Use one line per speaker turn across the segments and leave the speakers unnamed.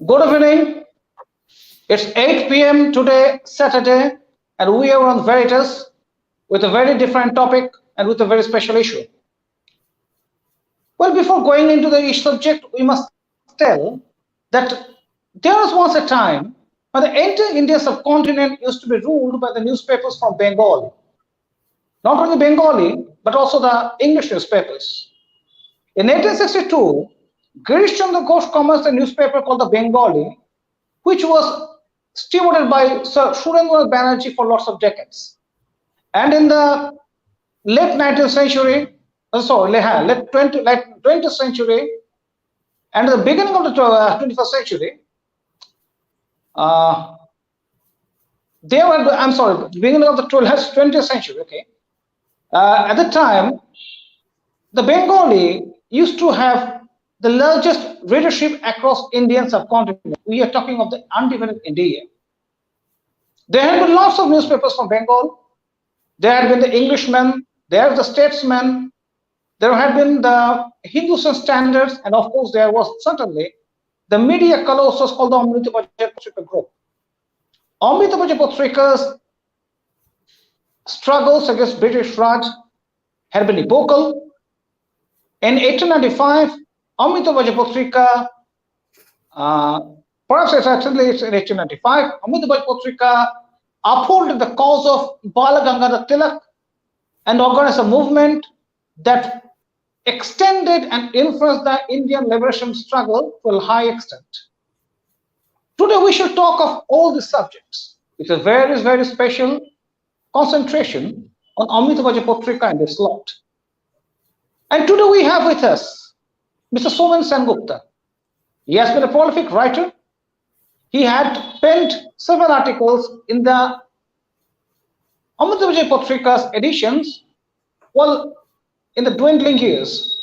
Good evening. It's 8 p.m. today, Saturday, and we are on Veritas with a very different topic and with a very special issue. Well, before going into the subject, we must tell that there was once a time when the entire Indian subcontinent used to be ruled by the newspapers from Bengal. Not only Bengali, but also the English newspapers. In 1862, Girish Chandra Ghosh commenced a newspaper called the Bengali, which was stewarded by Sir Surendra Banerjee for lots of decades. And in the late 19th century, late 20th century, and the beginning of the 21st century, beginning of the 20th century, okay. At the time, the Bengali used to have the largest readership across Indian subcontinent. We are talking of the undivided India. There had been lots of newspapers from Bengal. There had been the Englishmen, there was the Statesman, there had been the Hindustan Standards, and of course there was certainly the media colossus called the Amrita Patrika group. Amrita Patrika's struggles against British Raj had been epochal. In 1895, Amrita Patrika, perhaps it's actually in 1895, Amrita Patrika upholded the cause of Bala Gangadhar Tilak and organized a movement that extended and influenced the Indian liberation struggle to a high extent. Today we shall talk of all these subjects with a very, very special concentration on Amrita Patrika and this lot. And today we have with us Mr. Somen Sengupta. He has been a prolific writer. He had penned several articles in the Amrita Patrika's editions, well, in the dwindling years.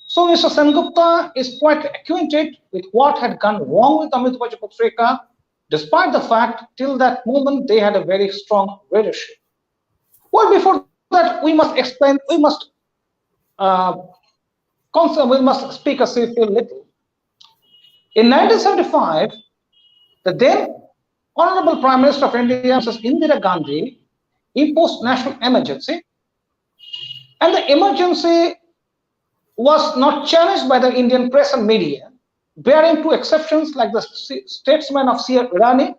So Mr. Sengupta is quite acquainted with what had gone wrong with Amrita Patrika, despite the fact till that moment they had a very strong readership. Well, before that, we must explain, we must speak a little. In 1975, the then Honorable Prime Minister of India, Mrs. Indira Gandhi, imposed national emergency, and the emergency was not challenged by the Indian press and media, bearing two exceptions like the Statesman of C.R. Irani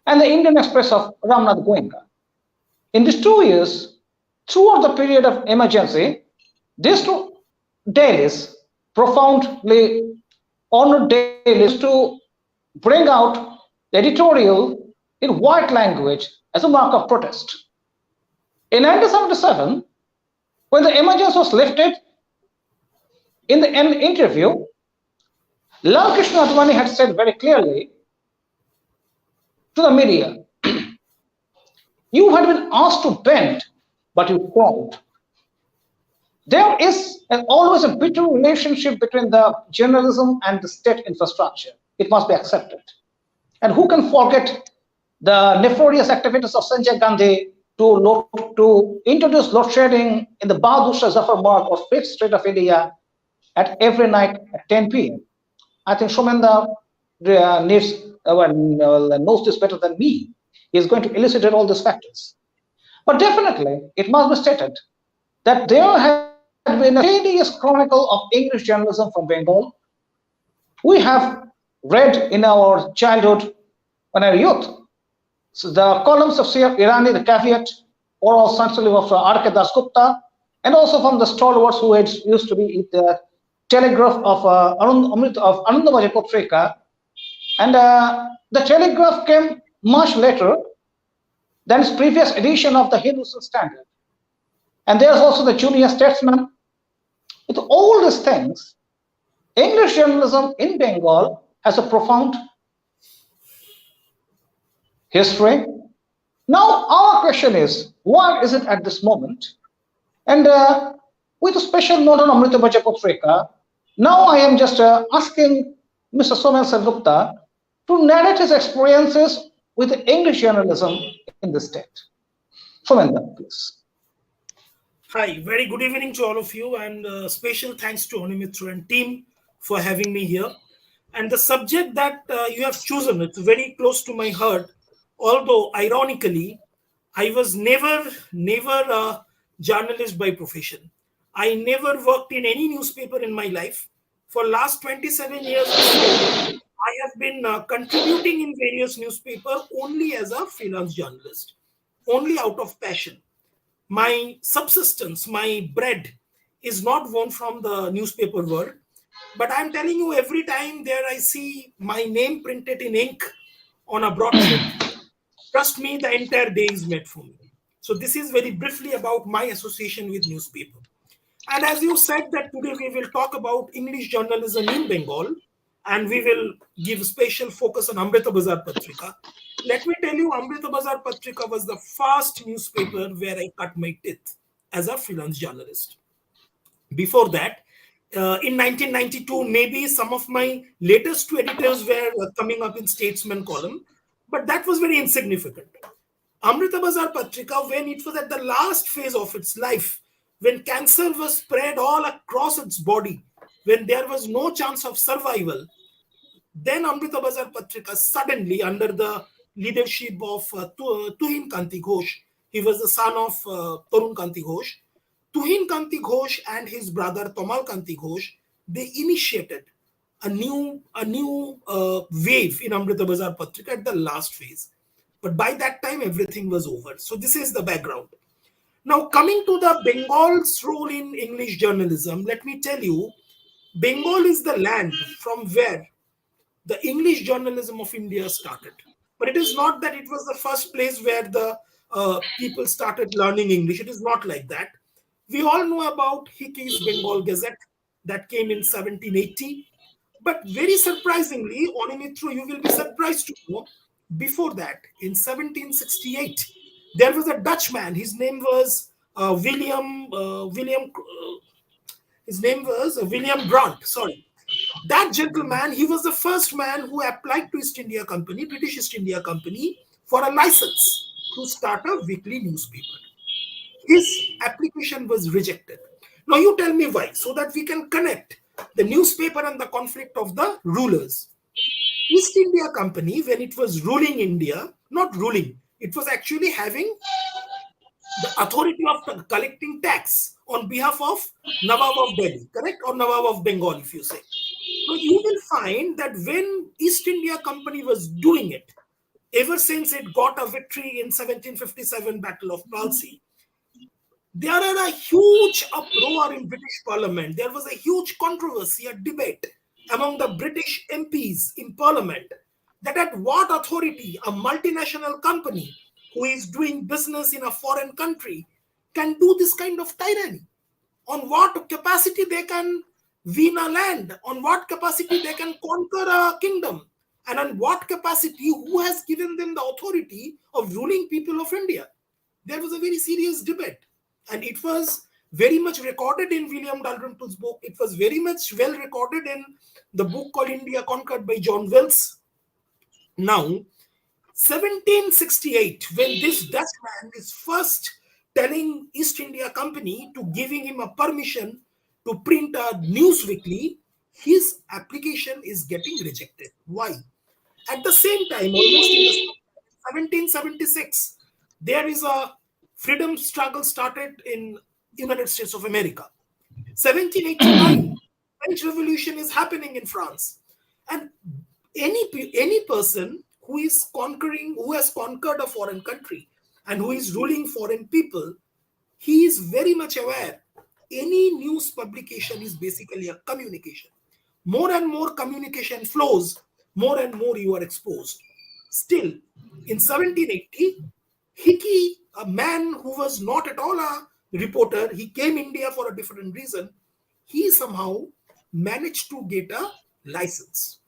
and the Indian Express of Ramnath Goenka. In these 2 years, throughout the period of emergency, these two dailies, profoundly honored dailies, to bring out the editorial in white language as a mark of protest. In 1977, when the emergency was lifted, in an interview, Lal Krishna Advani had said very clearly to the media, you had been asked to bend, but you crawled. There is always a bitter relationship between the journalism and the state infrastructure. It must be accepted. And who can forget the nefarious activities of Sanjay Gandhi to introduce load shedding in the Bahadur Shah Zafar Marg or 5th Street of India at every night at 10 p.m. I think Somenda knows this better than me. He is going to elucidate all these factors. But definitely, it must be stated that there had been a tedious chronicle of English journalism from Bengal. We have read in our childhood, when our youth, so the columns of C.R. Irani, the caveat, or also of R.K. Dasgupta, and also from the stalwarts who used to be the Telegraph of Anandamaji Patrika. And the Telegraph came much later than its previous edition of the Hindustan Standard. And there's also the Junior Statesman. With all these things, English journalism in Bengal has a profound history. Now, our question is, what is it at this moment? And with a special note on Amrita Patrika, now I am just asking Mr. Somen Sengupta to narrate his experiences with English journalism in the state. Somen, please.
Hi, very good evening to all of you, and special thanks to Onimitra and team for having me here. And the subject that you have chosen, it's very close to my heart. Although, ironically, I was never a journalist by profession. I never worked in any newspaper in my life. For last 27 years or so, I have been contributing in various newspapers only as a freelance journalist, only out of passion. My subsistence, my bread is not won from the newspaper world. But I'm telling you, every time there I see my name printed in ink on a broadsheet, trust me, the entire day is made for me. So this is very briefly about my association with newspaper. And as you said that today we will talk about English journalism in Bengal and we will give special focus on Amrita Bazar Patrika. Let me tell you, Amrita Bazar Patrika was the first newspaper where I cut my teeth as a freelance journalist. Before that, in 1992, maybe some of my latest two editors were coming up in Statesman column, but that was very insignificant. Amrita Bazar Patrika, when it was at the last phase of its life, when cancer was spread all across its body, when there was no chance of survival, then Amrita Bazar Patrika suddenly, under the leadership of Tuhin Kanti Ghosh, he was the son of Tarun Kanti Ghosh. Tuhin Kanti Ghosh and his brother Tomal Kanti Ghosh, they initiated a new wave in Amrita Bazar Patrika at the last phase. But by that time, everything was over. So this is the background. Now, coming to the Bengal's role in English journalism, let me tell you, Bengal is the land from where the English journalism of India started. But it is not that it was the first place where the people started learning English. It is not like that. We all know about Hickey's Bengal Gazette that came in 1780. But very surprisingly, Onimitru, you will be surprised to know, before that, in 1768, there was a Dutchman. His name was William Grant. Sorry, that gentleman, he was the first man who applied to East India Company, British East India Company, for a license to start a weekly newspaper. His application was rejected. Now you tell me why, so that we can connect the newspaper and the conflict of the rulers. East India Company, when it was ruling India, not ruling, it was actually having the authority of collecting tax on behalf of Nawab of Delhi, correct? Or Nawab of Bengal, if you say. Now you will find that when East India Company was doing it, ever since it got a victory in 1757 Battle of Palsi, there are a huge uproar in British Parliament. There was a huge controversy, a debate among the British MPs in Parliament that at what authority a multinational company who is doing business in a foreign country can do this kind of tyranny. On what capacity they can win a land, on what capacity they can conquer a kingdom, and on what capacity who has given them the authority of ruling people of India. There was a very serious debate, and it was very much recorded in William Dalrymple's book. It was very much well recorded in the book called India Conquered by John Wells. Now, 1768, when this Dutchman is first telling East India Company to giving him a permission to print a news weekly, his application is getting rejected. Why? At the same time, almost in the 1776, there is a freedom struggle started in United States of America. 1789, French Revolution is happening in France, and any person who is conquering, who has conquered a foreign country and who is ruling foreign people, he is very much aware any news publication is basically a communication. More and more communication flows, more and more you are exposed. Still, in 1780, Hickey, a man who was not at all a reporter, he came India for a different reason, he somehow managed to get a license.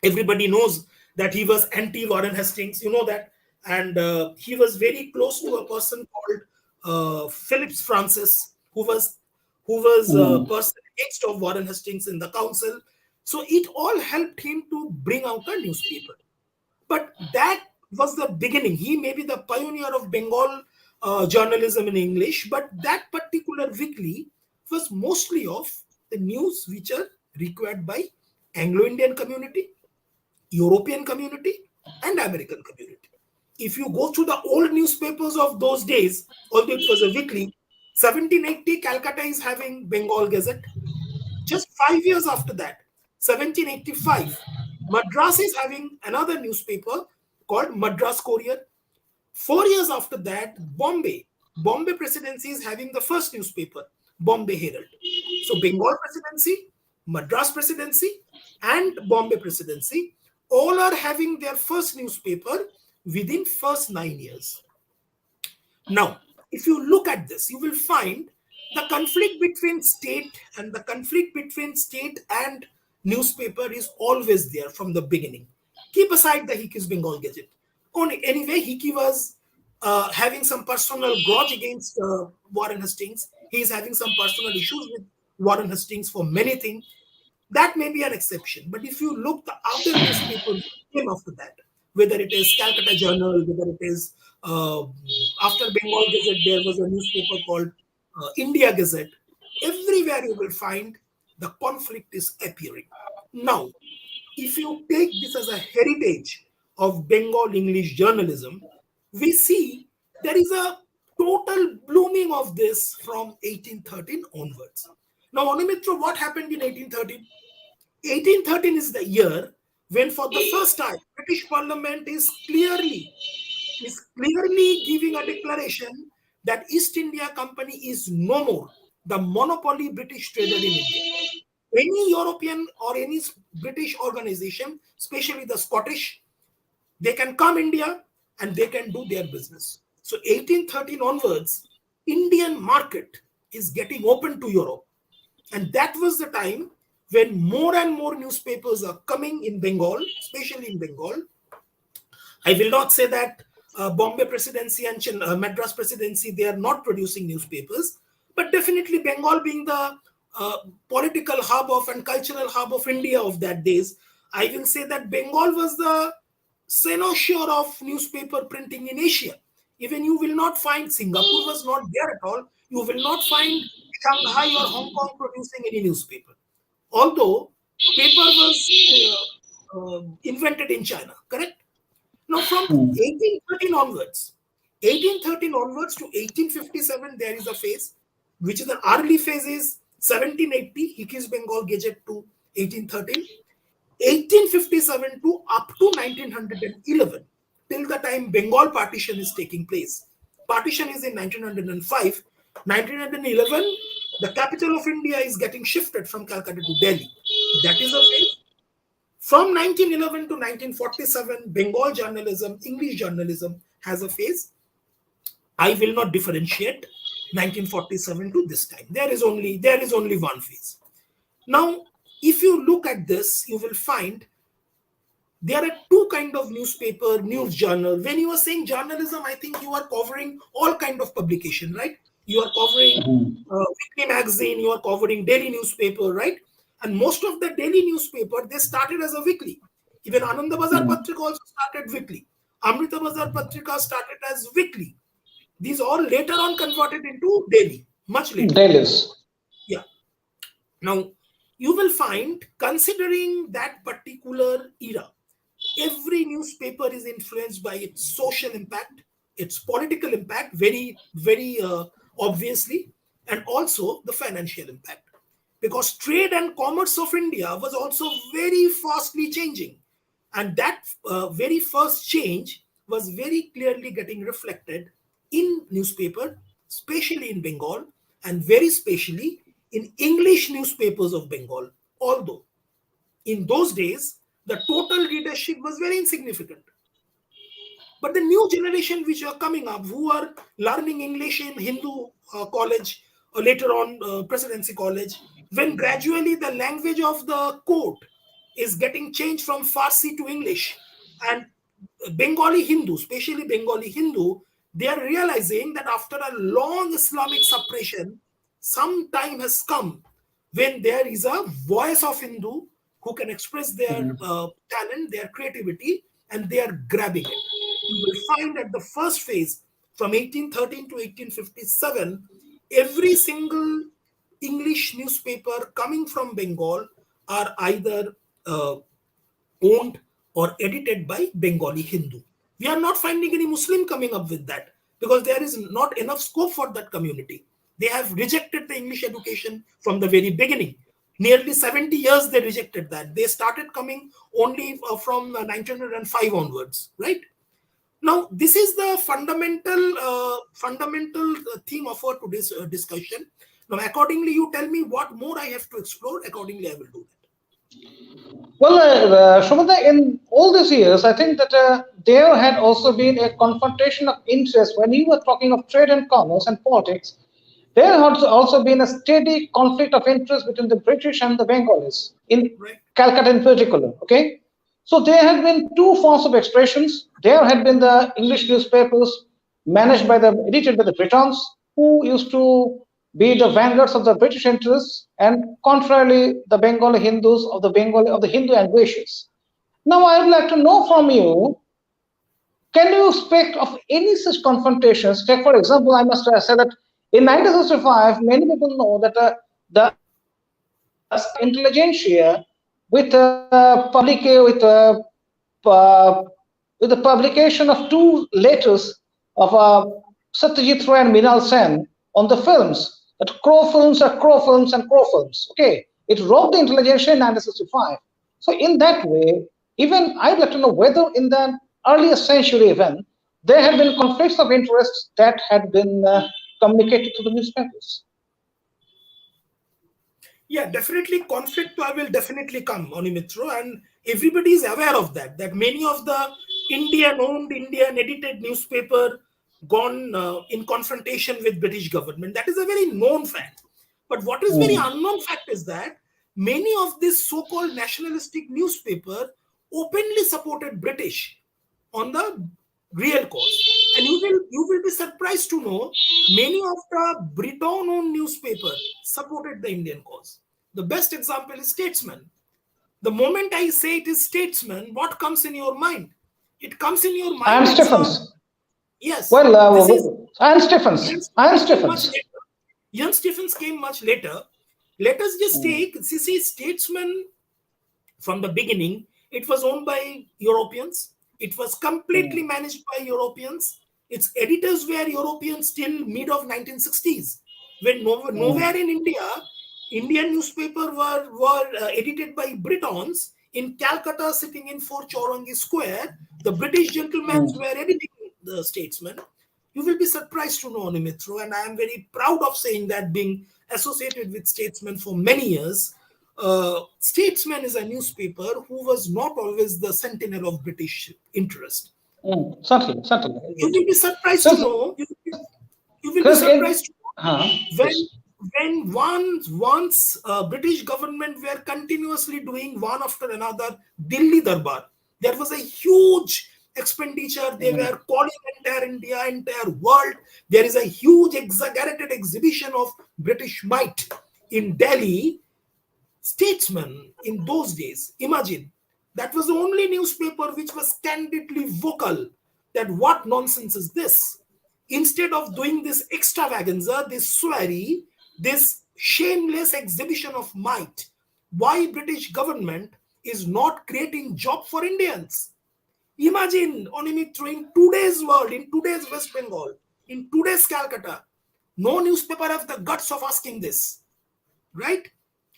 Everybody knows that he was anti-Warren Hastings, you know that, and he was very close to a person called Phillips Francis, who was a person against of Warren Hastings in the council. So it all helped him to bring out a newspaper. But that was the beginning. He may be the pioneer of Bengal journalism in English, but that particular weekly was mostly of the news which are required by Anglo-Indian community, European community, and American community. If you go through the old newspapers of those days, although it was a weekly, 1780 Calcutta is having Bengal Gazette. Just 5 years after that, 1785, Madras is having another newspaper called Madras Courier. 4 years after that, Bombay Presidency is having the first newspaper, Bombay Herald. So Bengal Presidency, Madras Presidency, and Bombay Presidency all are having their first newspaper within first 9 years. Now, if you look at this, you will find the conflict between state and newspaper is always there from the beginning. Keep aside the Hickey's Bengal Gazette. Anyway, Hickey was having some personal grudge against Warren Hastings. He is having some personal issues with Warren Hastings for many things. That may be an exception. But if you look the other newspapers came after that, whether it is Calcutta Journal, whether it is after Bengal Gazette, there was a newspaper called India Gazette. Everywhere you will find the conflict is appearing. Now, if you take this as a heritage of Bengal English journalism, we see there is a total blooming of this from 1813 onwards. Now, Anumitra, what happened in 1813? 1813 is the year when, for the first time, British Parliament is clearly giving a declaration that East India Company is no more the monopoly British trader in India. Any European or any British organization, especially the Scottish, they can come India and they can do their business. So 1813 onwards, Indian market is getting open to Europe. And that was the time when more and more newspapers are coming in Bengal, especially in Bengal. I will not say that Bombay Presidency and Madras Presidency, they are not producing newspapers, but definitely Bengal being the political hub of and cultural hub of India of that days, I will say that Bengal was the cynosure of newspaper printing in Asia. Even you will not find Singapore was not there at all. You will not find Shanghai or Hong Kong producing any newspaper. Although paper was invented in China, correct? Now from 1813 onwards to 1857, there is a phase, which is an early phase is 1780, Hickey's Bengal Gazette to 1813, 1857 to up to 1911, till the time Bengal partition is taking place. Partition is in 1905. 1911, the capital of India is getting shifted from Calcutta to Delhi. That is a phase. From 1911 to 1947, Bengal journalism, English journalism has a phase. I will not differentiate 1947 to this time. There is only one phase. Now, if you look at this, you will find there are two kind of newspaper, news journal. When you are saying journalism, I think you are covering all kind of publication, right? You are covering weekly magazine, you are covering daily newspaper, right? And most of the daily newspaper, they started as a weekly. Even Ananda Bazar Patrika also started weekly. Amrita Bazar Patrika started as weekly. These all later on converted into daily, much later.
Dailies.
Yeah. Now, you will find, considering that particular era, every newspaper is influenced by its social impact, its political impact, very, very obviously, and also the financial impact. Because trade and commerce of India was also very fastly changing. And that very first change was very clearly getting reflected in newspaper, especially in Bengal, and very specially in English newspapers of Bengal. Although in those days, the total readership was very insignificant. But the new generation which are coming up, who are learning English in Hindu college, or later on Presidency College, when gradually the language of the court is getting changed from Farsi to English, and Bengali Hindu, especially Bengali Hindu, they are realizing that after a long Islamic suppression, some time has come when there is a voice of Hindu who can express their talent, their creativity, and they are grabbing it. You will find at the first phase, from 1813 to 1857, every single English newspaper coming from Bengal are either uh, owned or edited by Bengali Hindu. We are not finding any Muslim coming up with that because there is not enough scope for that community. They have rejected the English education from the very beginning. Nearly 70 years they rejected that. They started coming only from 1905 onwards, right? Now, this is the fundamental theme of our today's discussion. Now, accordingly, you tell me what more I have to explore. Accordingly, I will do that.
Well, Shumata, in all these years, I think that there had also been a confrontation of interest when you were talking of trade and commerce and politics. There has also been a steady conflict of interest between the British and the Bengalis in
Right.
Calcutta in particular. Okay, so there had been two forms of expressions. There had been the English newspapers managed by the edited by the Britons, who used to be the vanguards of the British interests, and contrarily the Bengali Hindus of the Hindu ambitious. Now, I would like to know from you, can you speak of any such confrontations? Take, for example, I must say that in 1965, many people know that the intelligentsia uh, with the publication of two letters of Satyajit Ray and Minal Sen on the films, that Crow films are Crow films and Crow films. Okay, it robbed the intelligentsia in 1965. So in that way, even I'd like to know whether in the earlier century even there had been conflicts of interest that had been communicated to the newspapers.
Yeah, definitely conflict will definitely come, Onimitro, and everybody is aware of that. That many of the Indian-owned, Indian-edited newspaper gone in confrontation with British government. That is a very known fact. But what is very
Mm.
unknown fact is that many of this so-called nationalistic newspaper openly supported British on the real cause. And you will be surprised to know many of the Briton-owned newspaper supported the Indian cause. The best example is Statesman. The moment I say it is Statesman, what comes in your mind? It comes in your
And
mind. It's a
Stephens.
yes.
Well,
This is
and
Ian
Stephens. And
Stephens came much
Stephens.
later. Ian Stephens came much later. Let us just
Mm.
take see Statesman from the beginning. It was owned by Europeans. It was completely
Mm.
managed by Europeans. Its editors were Europeans till mid of 1960s. When nowhere
Mm.
in India, Indian newspaper were edited by Britons in Calcutta, sitting in Fort Chowrangi Square. The British gentlemen
Mm.
were editing the Statesman. You will be surprised to know, Nimitro, and I am very proud of saying that, being associated with Statesman for many years. Statesman is a newspaper who was not always the sentinel of British interest.
Mm. Certainly, certainly.
You will be surprised to
Because,
know. You will be
because
surprised to
huh,
know
yes.
when once British government were continuously doing one after another Delhi Darbar. There was a huge expenditure. They
Mm.
were calling entire India, entire world. There is a huge exaggerated exhibition of British might in Delhi. Statesman in those days, imagine, that was the only newspaper which was candidly vocal that what nonsense is this? Instead of doing this extravaganza, this sweary, this shameless exhibition of might, why British government is not creating job for Indians? Imagine, Onimitro, in today's world, in today's West Bengal, in today's Calcutta, no newspaper have the guts of asking this, right?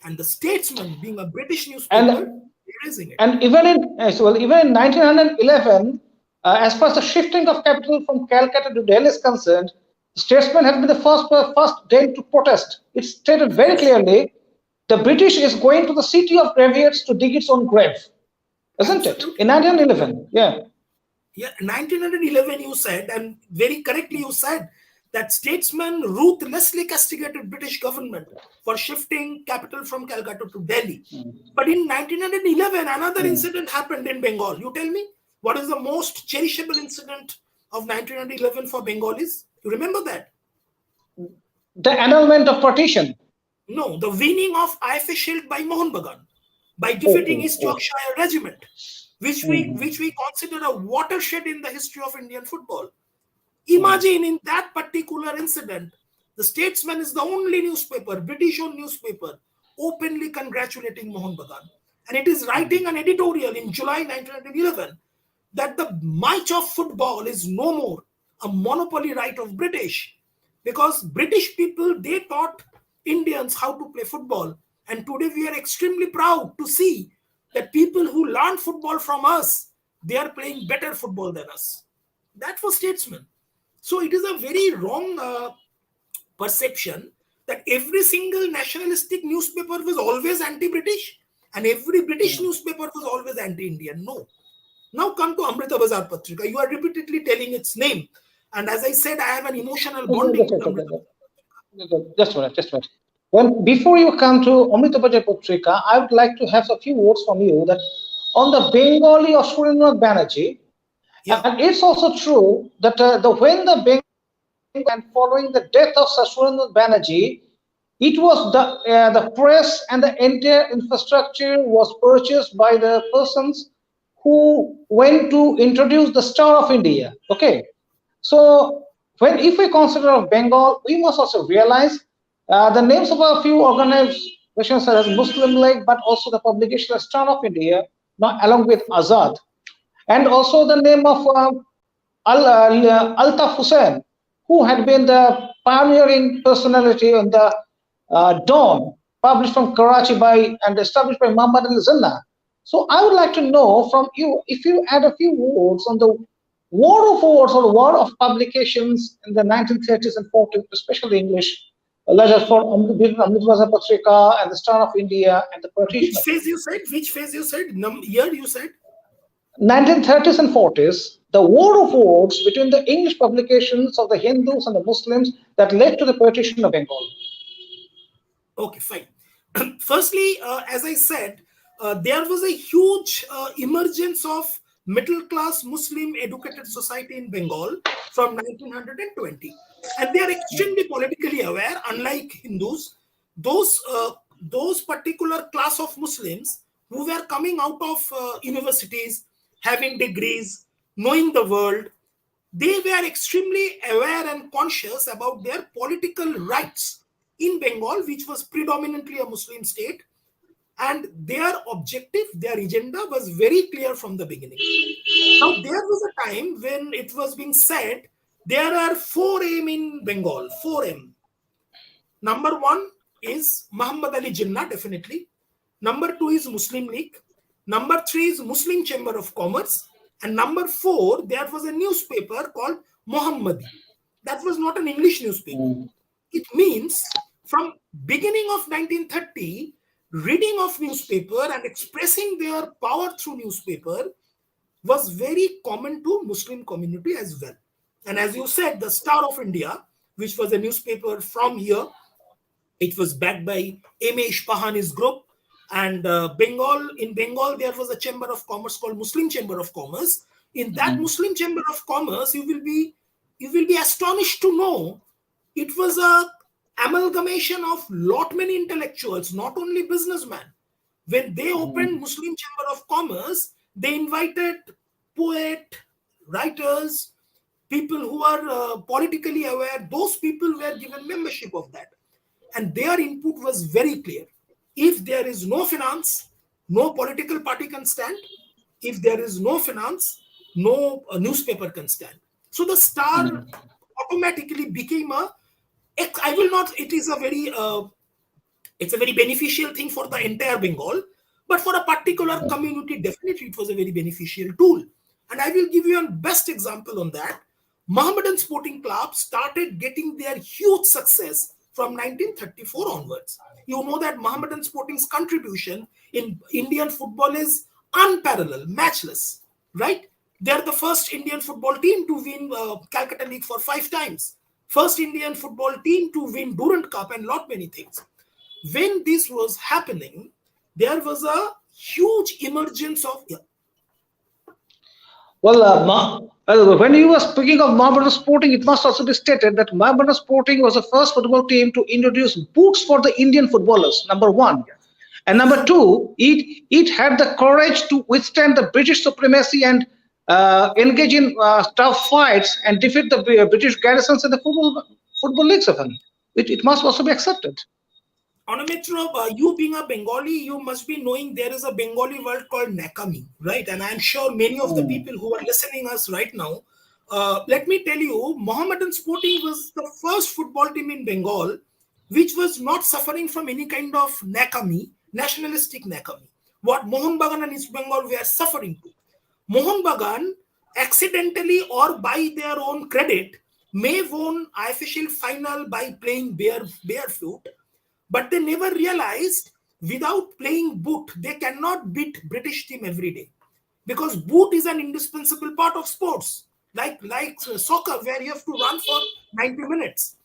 And the Statesman, being a British newspaper,
And
raising it.
and even in well, even in 1911, as far as the shifting of capital from Calcutta to Delhi is concerned, Statesman has been the first Delhi to protest. It stated very
Yes,
clearly, the British is going to the city of graveyards to dig its own grave, isn't it? In
absolutely.
1911, yeah.
Yeah, 1911, you said, and very correctly you said, that Statesman ruthlessly castigated British government for shifting capital from Calcutta to Delhi. But in 1911, another
Mm.
incident happened in Bengal. You tell me, what is the most cherishable incident of 1911 for Bengalis? You remember that?
The annulment of partition.
No, the winning of IFA Shield by Mohun Bagan by
Oh,
defeating
oh,
East
oh.
Yorkshire Regiment,
Mhm.
which we consider a watershed in the history of Indian football.
Mm.
Imagine, in that particular incident, the Statesman is the only newspaper, British-owned newspaper, openly congratulating Mohun Bagan. and it is writing an editorial in July 1911 that the match of football is no more a monopoly right of British, because British people, they taught Indians how to play football. And today we are extremely proud to see that people who learned football from us, they are playing better football than us. That was statesman. So it is a very wrong perception that every single nationalistic newspaper was always anti-British and every British newspaper was always anti-Indian. No. Now come to Amrita Bazar Patrika. You are repeatedly telling its name. And as I said, I have an emotional bonding with Amrita.
Just a minute, just a minute. When before you come to Amrita Bazar Patrika, I would like to have a few words from you that on the Bengali of Surendra Banerjee, and it's also true that when the Bengal and following the death of Surendra Banerjee, it was the press and the entire infrastructure was purchased by the persons who went to introduce the Star of India. Okay, so if we consider of Bengal, we must also realize the names of a few organizations such as Muslim League, but also the publication of Star of India, along with Azad, and also the name of Altaf Hussain, who had been the pioneering personality in the Dawn, published from Karachi and established by Muhammad Ali Jinnah. So I would like to know from you, if you add a few words on the war of words or war of publications in the 1930s and 40s, especially English letters for Amrita Bazar Patrika and the Star of India and the Partition.
Which phase you said? Which phase you said? Year you said?
1930s and 40s, the war of words between the English publications of the Hindus and the Muslims that led to the partition of Bengal.
Okay, fine. Firstly, as I said, there was a huge emergence of middle-class Muslim educated society in Bengal from 1920. And they are extremely politically aware, unlike Hindus. Those particular class of Muslims who were coming out of universities, having degrees, knowing the world, they were extremely aware and conscious about their political rights in Bengal, which was predominantly a Muslim state. And their objective, their agenda was very clear from the beginning. Now, there was a time when it was being said, there are 4M in Bengal, 4M. Number 1 is Muhammad Ali Jinnah, definitely. Number 2 is Muslim League. Number 3 is Muslim Chamber of Commerce. And number 4, there was a newspaper called Mohammadi. That was not an English newspaper. It means from beginning of 1930, reading of newspaper and expressing their power through newspaper was very common to Muslim community as well. And as you said, the Star of India, which was a newspaper from here, it was backed by M.A. Ishpahani's group. And in Bengal, there was a chamber of commerce called Muslim Chamber of Commerce. In that Muslim Chamber of Commerce, you will be astonished to know it was a amalgamation of lot many intellectuals, not only businessmen. When they opened Muslim Chamber of Commerce, they invited poet, writers, people who are politically aware. Those people were given membership of that. And their input was very clear. If there is no finance, no political party can stand. If there is no finance, no newspaper can stand. So the Star automatically became it's a very beneficial thing for the entire Bengal, but for a particular community, definitely it was a very beneficial tool. And I will give you a best example on that. Mohammedan sporting clubs started getting their huge success from 1934 onwards. You know that Mohammedan Sporting's contribution in Indian football is unparalleled, matchless, right? They're the first Indian football team to win Calcutta League for 5 times. First Indian football team to win Durand Cup and lot many things. When this was happening, there was a huge emergence of...
Well, when you were speaking of Mohammedan Sporting, it must also be stated that Mohammedan Sporting was the first football team to introduce books for the Indian footballers, number 1. And number 2, it had the courage to withstand the British supremacy and engage in tough fights and defeat the British garrisons in the football leagues of them. It must also be accepted.
Anamitra, you being a Bengali, you must be knowing there is a Bengali word called Nakami, right? And I'm sure many of the
Mm,
people who are listening us right now, let me tell you, Mohammedan Sporting was the first football team in Bengal which was not suffering from any kind of Nakami, nationalistic Nakami. What Mohun Bagan and East Bengal were suffering to. Mohun Bagan, accidentally or by their own credit, may won IFSL final by playing barefoot, but they never realized without playing boot, they cannot beat British team every day. Because boot is an indispensable part of sports, like soccer, where you have to run for 90 minutes.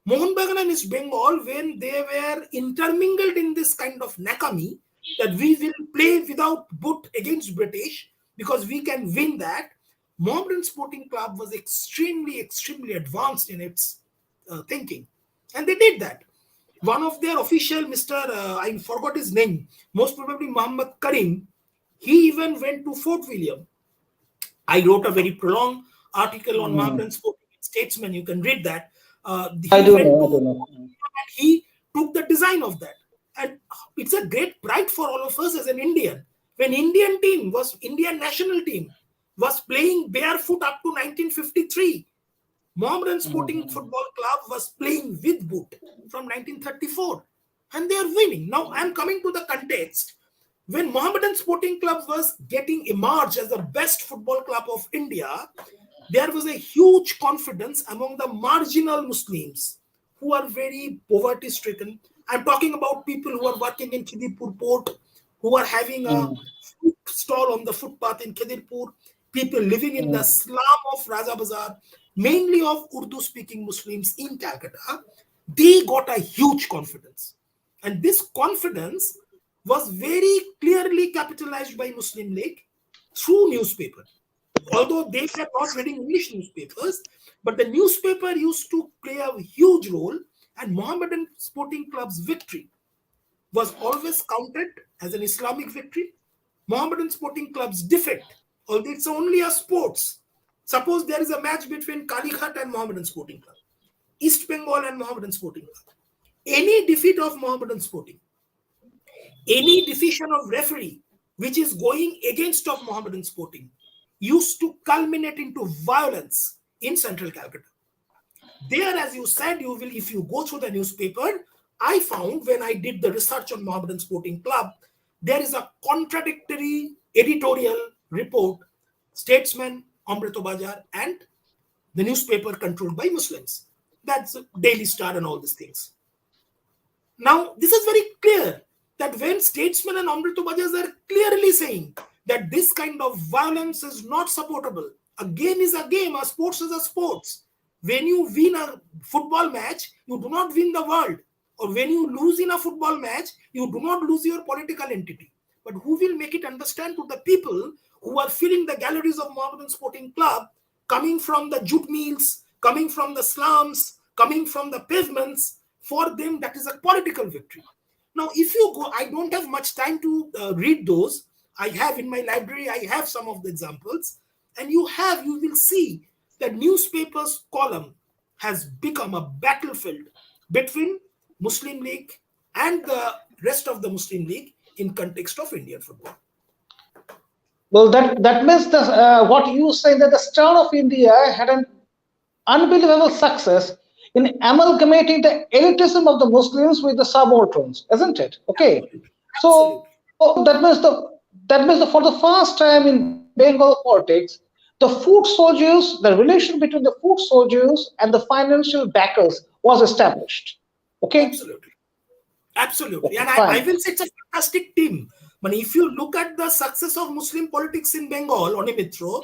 Mohun Bagan and East Bengal, when they were intermingled in this kind of nakami, that we will play without boot against British because we can win that, Mohammedan Sporting Club was extremely advanced in its thinking. And they did that. One of their official, Mr. I forgot his name, most probably Muhammad Karim, he even went to Fort William. I wrote a very prolonged article on
mm.
Mohammedan Sporting Statesman. You can read that.
I
He
do
went
know. I
to
do know.
and he took the design of that. And it's a great pride for all of us as an Indian. When Indian national team was playing barefoot up to 1953, Mohammedan Sporting
Mm,
Football Club was playing with boot from 1934, and they are winning. Now I'm coming to the context. When Mohammedan Sporting Club was getting emerged as the best football club of India, there was a huge confidence among the marginal Muslims who are very poverty stricken. I'm talking about people who are working in Khidipur port, who are having a
mm,
food stall on the footpath in Khidipur, people living in the
mm,
slum of Raja Bazar, mainly of Urdu speaking Muslims in Calcutta. They got a huge confidence. And this confidence was very clearly capitalized by Muslim League through newspaper. Although they were not reading English newspapers, but the newspaper used to play a huge role, and Mohammedan Sporting Club's victory was always counted as an Islamic victory. Mohammedan Sporting Club's defeat, although it's only a sports. Suppose there is a match between Kalighat and Mohammedan Sporting Club, East Bengal and Mohammedan Sporting Club. Any defeat of Mohammedan Sporting, any decision of referee which is going against of Mohammedan Sporting used to culminate into violence in central Calcutta. There, as you said, you will, if you go through the newspaper, I found when I did the research on Mohammedan Sporting Club, there is a contradictory editorial report, Statesman, Amrita Bazar, and the newspaper controlled by Muslims. That's Daily Star and all these things. Now, this is very clear that when statesmen and Amrita Bazar are clearly saying that this kind of violence is not supportable. A game is a game, a sports is a sports. When you win a football match, you do not win the world. Or when you lose in a football match, you do not lose your political entity. But who will make it understand to the people who are filling the galleries of Mohammedan Sporting Club, coming from the jute mills, coming from the slums, coming from the pavements? For them, that is a political victory. Now, if you go, I don't have much time to read those. I have in my library, I have some of the examples. And you will see that newspaper's column has become a battlefield between Muslim League and the rest of the Muslim League in context of Indian football.
well, that means the what you say that the Star of India had an unbelievable success in amalgamating the elitism of the Muslims with the subalterns, isn't it? Okay,
Absolutely.
so
Absolutely.
that means the for the first time in Bengal politics, the foot soldiers, the relation between the foot soldiers and the financial backers was established. Okay,
Absolutely. Absolutely.
okay,
And I
fine.
will say it's a fantastic team. But if you look at the success of Muslim politics in Bengal, Onimitro,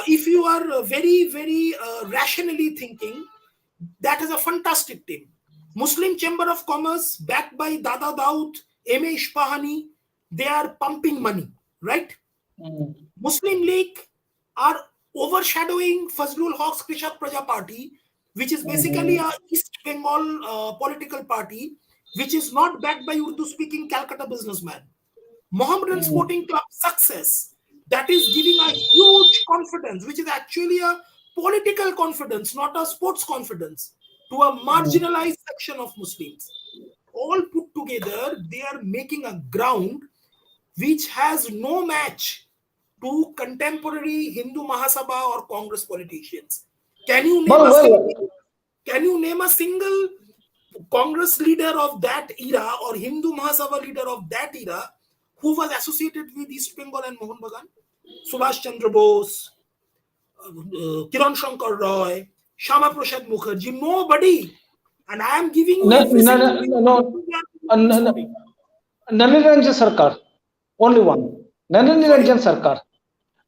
if you are very rationally thinking, that is a fantastic team. Muslim Chamber of Commerce, backed by Dada Daud, M.A. Ishpahani, they are pumping money, right?
Mm,
Muslim League are overshadowing Fazlul Haq's Krishak Praja Party, which is basically
mhm,
a East Bengal political party, which is not backed by Urdu-speaking Calcutta businessman. Mohammedan
mm,
Sporting Club success that is giving a huge confidence, which is actually a political confidence, not a sports confidence, to a
mm.
marginalized section of Muslims. all put together, they are making a ground which has no match to contemporary Hindu Mahasabha or Congress politicians. Can you name a single? Can you name a single Congress leader of that era or Hindu Mahasabha leader of that era who was associated with East Bengal and Mohan Bagan? Subhash Chandra Bose, Kiran Shankar Roy, Shama Prasad Mukherjee, nobody. And I am giving you every single
Nalini Sarkar, only one. Nalini Ranjan Sarkar.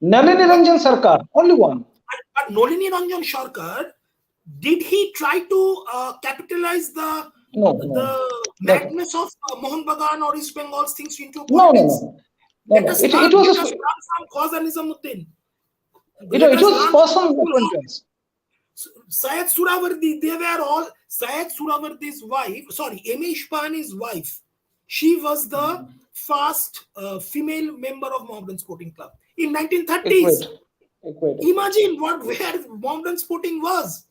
Nalini Ranjan Sarkar, only one.
But Nalini Ranjan Sarkar, did he try to capitalize the madness of Mohan Bagan or East Bengal's things into politics? Let us learn from Khawaja Nizamuddin.
It was personal acquaintance.
Syed Suravardi, they were all Syed Suravardi's wife, M.A. Ishpani's wife. She was the first female member of Mohammedan Sporting Club in 1930s. Imagine where Mohammedan Sporting was.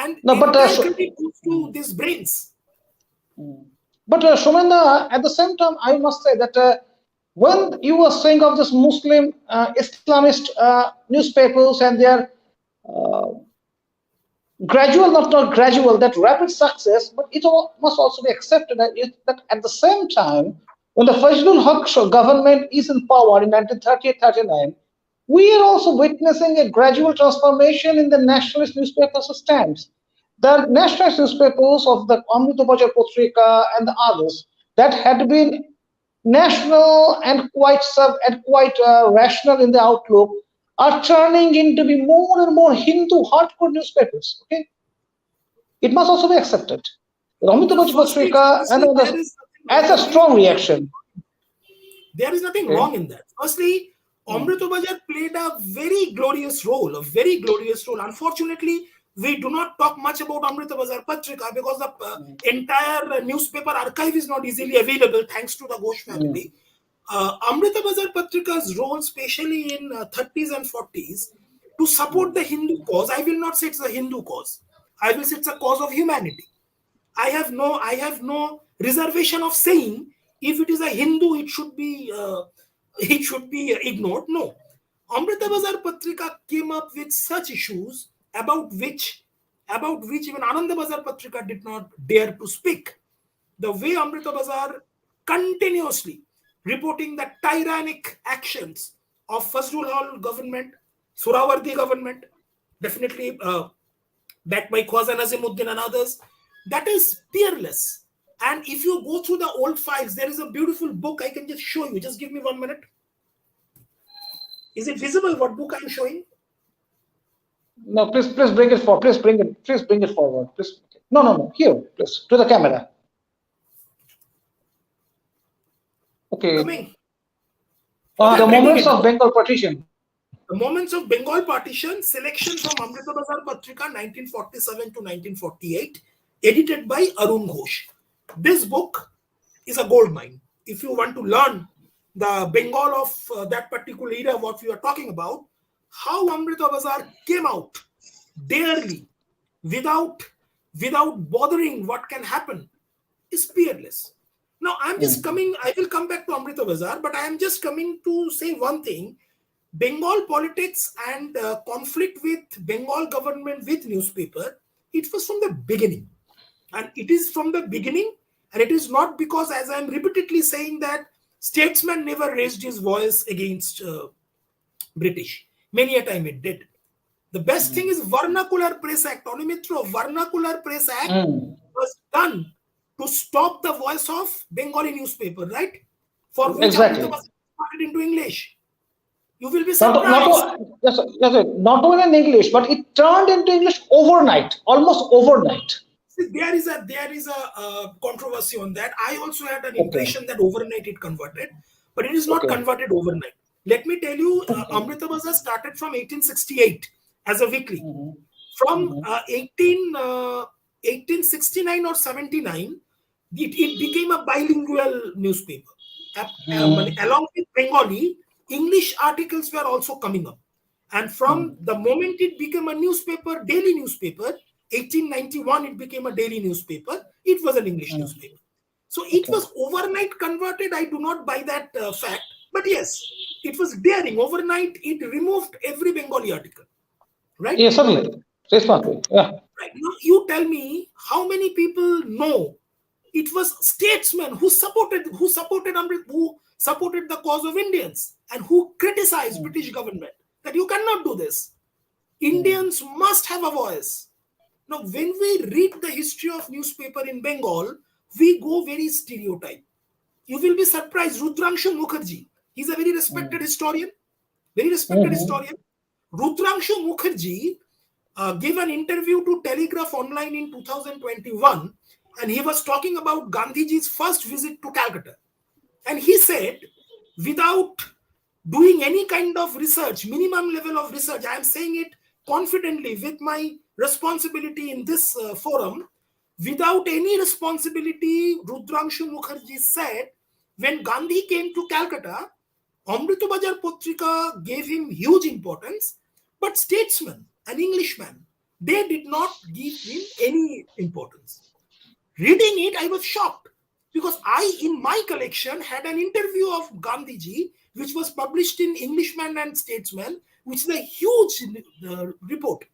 And credit goes to these brains.
But Somen, at the same time, I must say that when you were saying of this Muslim Islamist newspapers and their gradual, not gradual, that rapid success, but it must also be accepted that at the same time, when the Fazlul Haq government is in power in 1938-39, we are also witnessing a gradual transformation in the nationalist newspapers' stands. The nationalist newspapers of the Amrita Bazar Patrika and the others that had been national and quite rational in the outlook are turning into be more and more Hindu hardcore newspapers. Okay, it must also be accepted. Amrita Bazar Patrika and others as a strong reaction.
There is nothing wrong in that. Firstly, Amrita Bazar played a very glorious role. Unfortunately, we do not talk much about Amrita Bazar Patrika because the entire newspaper archive is not easily available thanks to the Ghosh family. Amrita Bazar Patrika's role, especially in 30s and 40s, to support the Hindu cause. I will not say it's a Hindu cause. I will say it's a cause of humanity. I have no reservation of saying if it is a Hindu, it should be ignored. No, Amrita Bazar Patrika came up with such issues about which even Ananda Bazar Patrika did not dare to speak. The way Amrita Bazar continuously reporting the tyrannic actions of Fazlul Haq government, Suravardi government, definitely backed by Khawaja Nizamuddin and others, that is peerless. And if you go through the old files, there is a beautiful book I can just show you. Just give me 1 minute. Is it visible what book I am showing?
No, please bring it forward. Please bring it forward. Please. No. Here, please, to the camera. Okay.
Coming.
The moments of Bengal partition.
The moments of Bengal partition, selection from Amrita Bazar Patrika 1947 to 1948, edited by Arun Ghosh. This book is a gold mine. If you want to learn the Bengal of that particular era, what we are talking about, how Amrita Bazar came out daringly, without bothering what can happen, is peerless. Now, I will come back to Amrita Bazar, but I am just coming to say one thing. Bengal politics and conflict with Bengal government with newspaper, it was from the beginning. And it is from the beginning, and it is not because, as I am repeatedly saying, that statesman never raised his voice against British. Many a time it did. The best thing is Vernacular Press Act. Onimitro, Vernacular Press Act was done to stop the voice of Bengali newspaper, right? For which it was converted into English. You will be surprised.
Not only in English, but it turned into English overnight, almost overnight.
See, there is a controversy on that. I also had an impression that overnight it converted, but it is not converted overnight. Let me tell you, Amrita Bazar started from 1868 as a weekly. From 1869 or 79, it became a bilingual newspaper. Along with Bengali, English articles were also coming up. And from the moment it became a newspaper, daily newspaper, 1891 it became a daily newspaper, it was an English newspaper. So it was overnight converted. I do not buy that fact. But yes, it was daring. Overnight, it removed every Bengali article. Right?
Yes, certainly. This must be. Yeah.
Right. Now, you tell me how many people know it was statesmen who supported who supported the cause of Indians and who criticized British government that you cannot do this. Indians must have a voice. Now, when we read the history of newspaper in Bengal, we go very stereotype. You will be surprised. Rudrangshu Mukherjee, he's a very respected historian. Very respected historian. Rudrangshu Mukherjee gave an interview to Telegraph Online in 2021, and he was talking about Gandhiji's first visit to Calcutta. And he said, without doing any kind of research, minimum level of research, I am saying it confidently with my responsibility in this forum, without any responsibility, Rudrangshu Mukherjee said, when Gandhi came to Calcutta, Amrita Bazar Patrika gave him huge importance, but statesmen, an Englishman, they did not give him any importance. Reading it, I was shocked because I, in my collection, had an interview of Gandhiji, which was published in Englishman and Statesman, which is a huge report.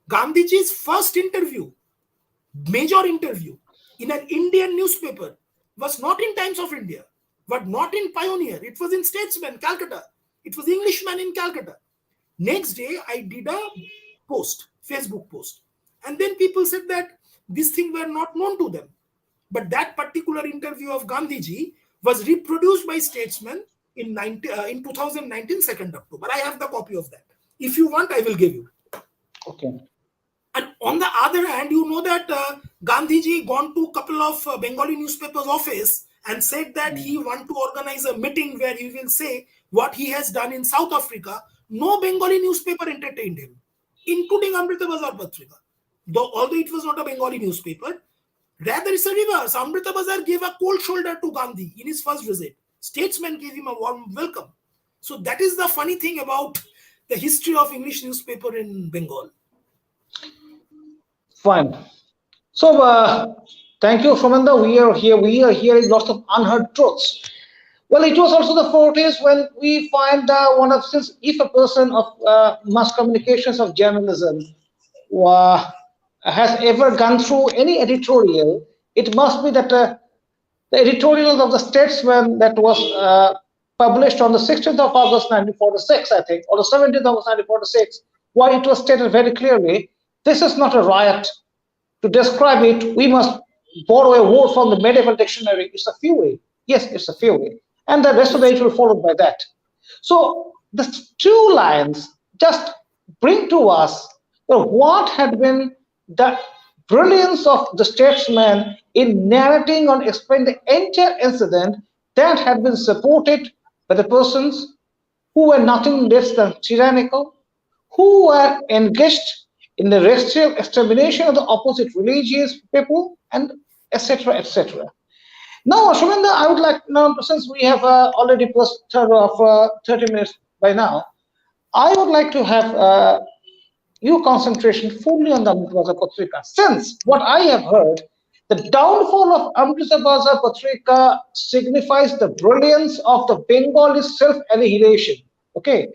Gandhiji's first interview, major interview, in an Indian newspaper was not in Times of India, but not in Pioneer. It was in Statesman, Calcutta. It was Englishman in Calcutta. Next day, I did a post, Facebook post. And then people said that these things were not known to them. But that particular interview of Gandhiji was reproduced by Statesman in 2019, 2nd October. I have the copy of that. If you want, I will give you.
Okay.
And on the other hand, you know that Gandhiji gone to a couple of Bengali newspapers' office and said that he want to organize a meeting where he will say what he has done in South Africa. No Bengali newspaper entertained him, including Amrita Bazar Patrika. Although it was not a Bengali newspaper, rather it's a reverse. Amrita Bazar gave a cold shoulder to Gandhi in his first visit. Statesman gave him a warm welcome. So that is the funny thing about the history of English newspaper in Bengal.
Fine. So, thank you, Somenda. We are hearing lots of unheard truths. Well, it was also the 40s when we find since if a person of mass communications of journalism has ever gone through any editorial, it must be that the editorial of the Statesman that was published on the 16th of August 1946, I think, or the 17th of August 1946, where it was stated very clearly, this is not a riot. To describe it, we must borrow a word from the medieval dictionary. It's a fury. Yes, it's a fury. And the rest of the age will follow by that. So the two lines just bring to us what had been the brilliance of the Statesman in narrating or explaining the entire incident that had been supported by the persons who were nothing less than tyrannical, who were engaged in the racial extermination of the opposite religious people, and etc., etc. Now, Shumenda, I would like now, since we have already plus 30 minutes by now, I would like to have your concentration fully on the Amrita Bazar Patrika. Since what I have heard, the downfall of Amrita Bazar Patrika signifies the brilliance of the Bengali self-annihilation. Okay,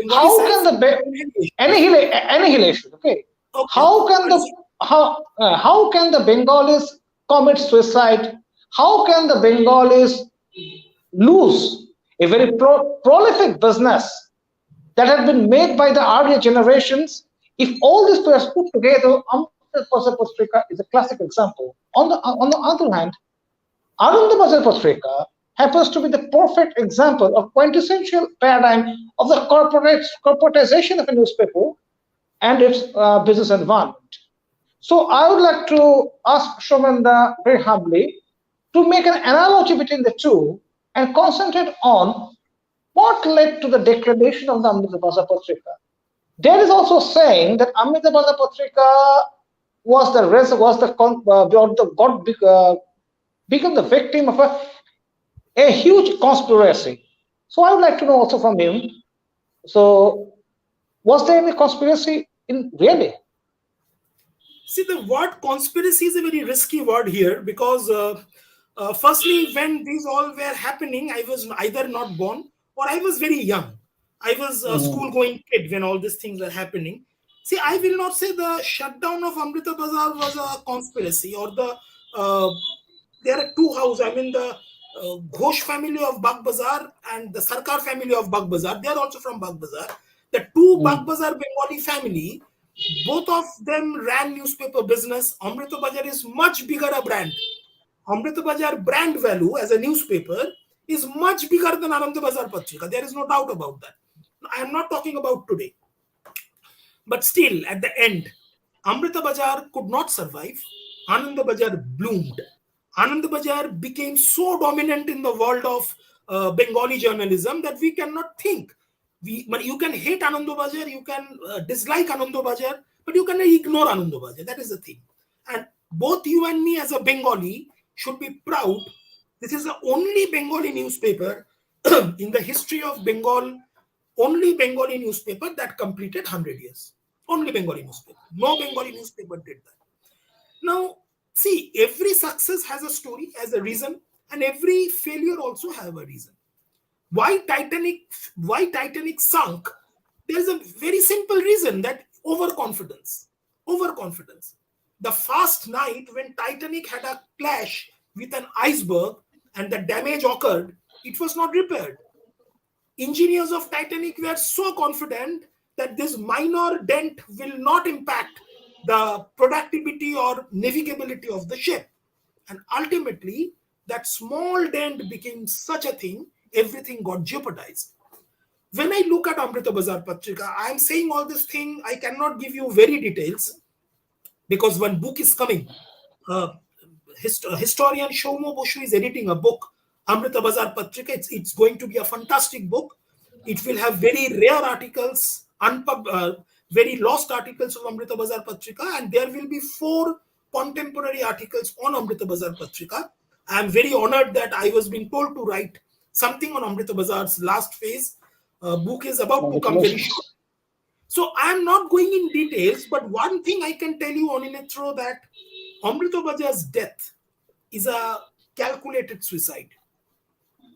how can the annihilation? Okay, how can the Bengalis commit suicide? How can the Bengalis lose a very prolific business that had been made by the earlier generations? If all these players put together, Amrita Bazar Patrika is a classic example. On the other hand, Amrita Bazar Patrika happens to be the perfect example of quintessential paradigm of the corporatization of a newspaper and its business environment. So I would like to ask Somenda very humbly to make an analogy between the two and concentrate on what led to the degradation of the Amrita Bazar Patrika. There is also saying that Amrita Bazar Patrika became the victim of a huge conspiracy. So I would like to know also from him. So, was there any conspiracy in really?
See, the word conspiracy is a very risky word here because Firstly, when these all were happening, I was either not born or I was very young. I was a
Mhm.
school going kid when all these things were happening. See, I will not say the shutdown of Amrita Bazar was a conspiracy, or uh, there are two houses. I mean, the Ghosh family of Bagh Bazar and the Sarkar family of Bagh Bazar, they are also from Bagh Bazar. The two Bagh
Mhm.
Bazar Bengali family, both of them ran newspaper business. Amrita Bazar is much bigger a brand. Amrita Bazar brand value as a newspaper is much bigger than Anand Bazar Patrika. There is no doubt about that. I am not talking about today. But still, at the end, Amrita Bazar could not survive. Anand Bazar bloomed. Anand Bazar became so dominant in the world of Bengali journalism that we cannot think. You can hate Anand Bazar, you can dislike Anand Bazar, but you cannot ignore Anand Bazar. That is the thing. And both you and me as a Bengali should be proud. This is the only Bengali newspaper in the history of Bengal, only Bengali newspaper that completed 100 years. Only Bengali newspaper. No Bengali newspaper did that. Now, see, every success has a story, has a reason, and every failure also have a reason. Why Titanic? Why Titanic sunk? There's a very simple reason: that overconfidence. Overconfidence. The first night when Titanic had a clash with an iceberg and the damage occurred, it was not repaired. Engineers of Titanic were so confident that this minor dent will not impact the productivity or navigability of the ship. And ultimately, that small dent became such a thing, everything got jeopardized. When I look at Amrita Bazar Patrika, I am saying all this thing, I cannot give you very details because one book is coming. Uh, Historian Shomo Boshu is editing a book, Amrita Bazar Patrika. It's going to be a fantastic book. It will have very rare articles, very lost articles of Amrita Bazar Patrika, and there will be 4 contemporary articles on Amrita Bazar Patrika. I am very honored that I was being told to write something on Amrita Bazar's last phase. Book is about to come very short.
Congratulations.
So I am not going in details, but one thing I can tell you on Inetro, that Amrita Bazar's death is a calculated suicide.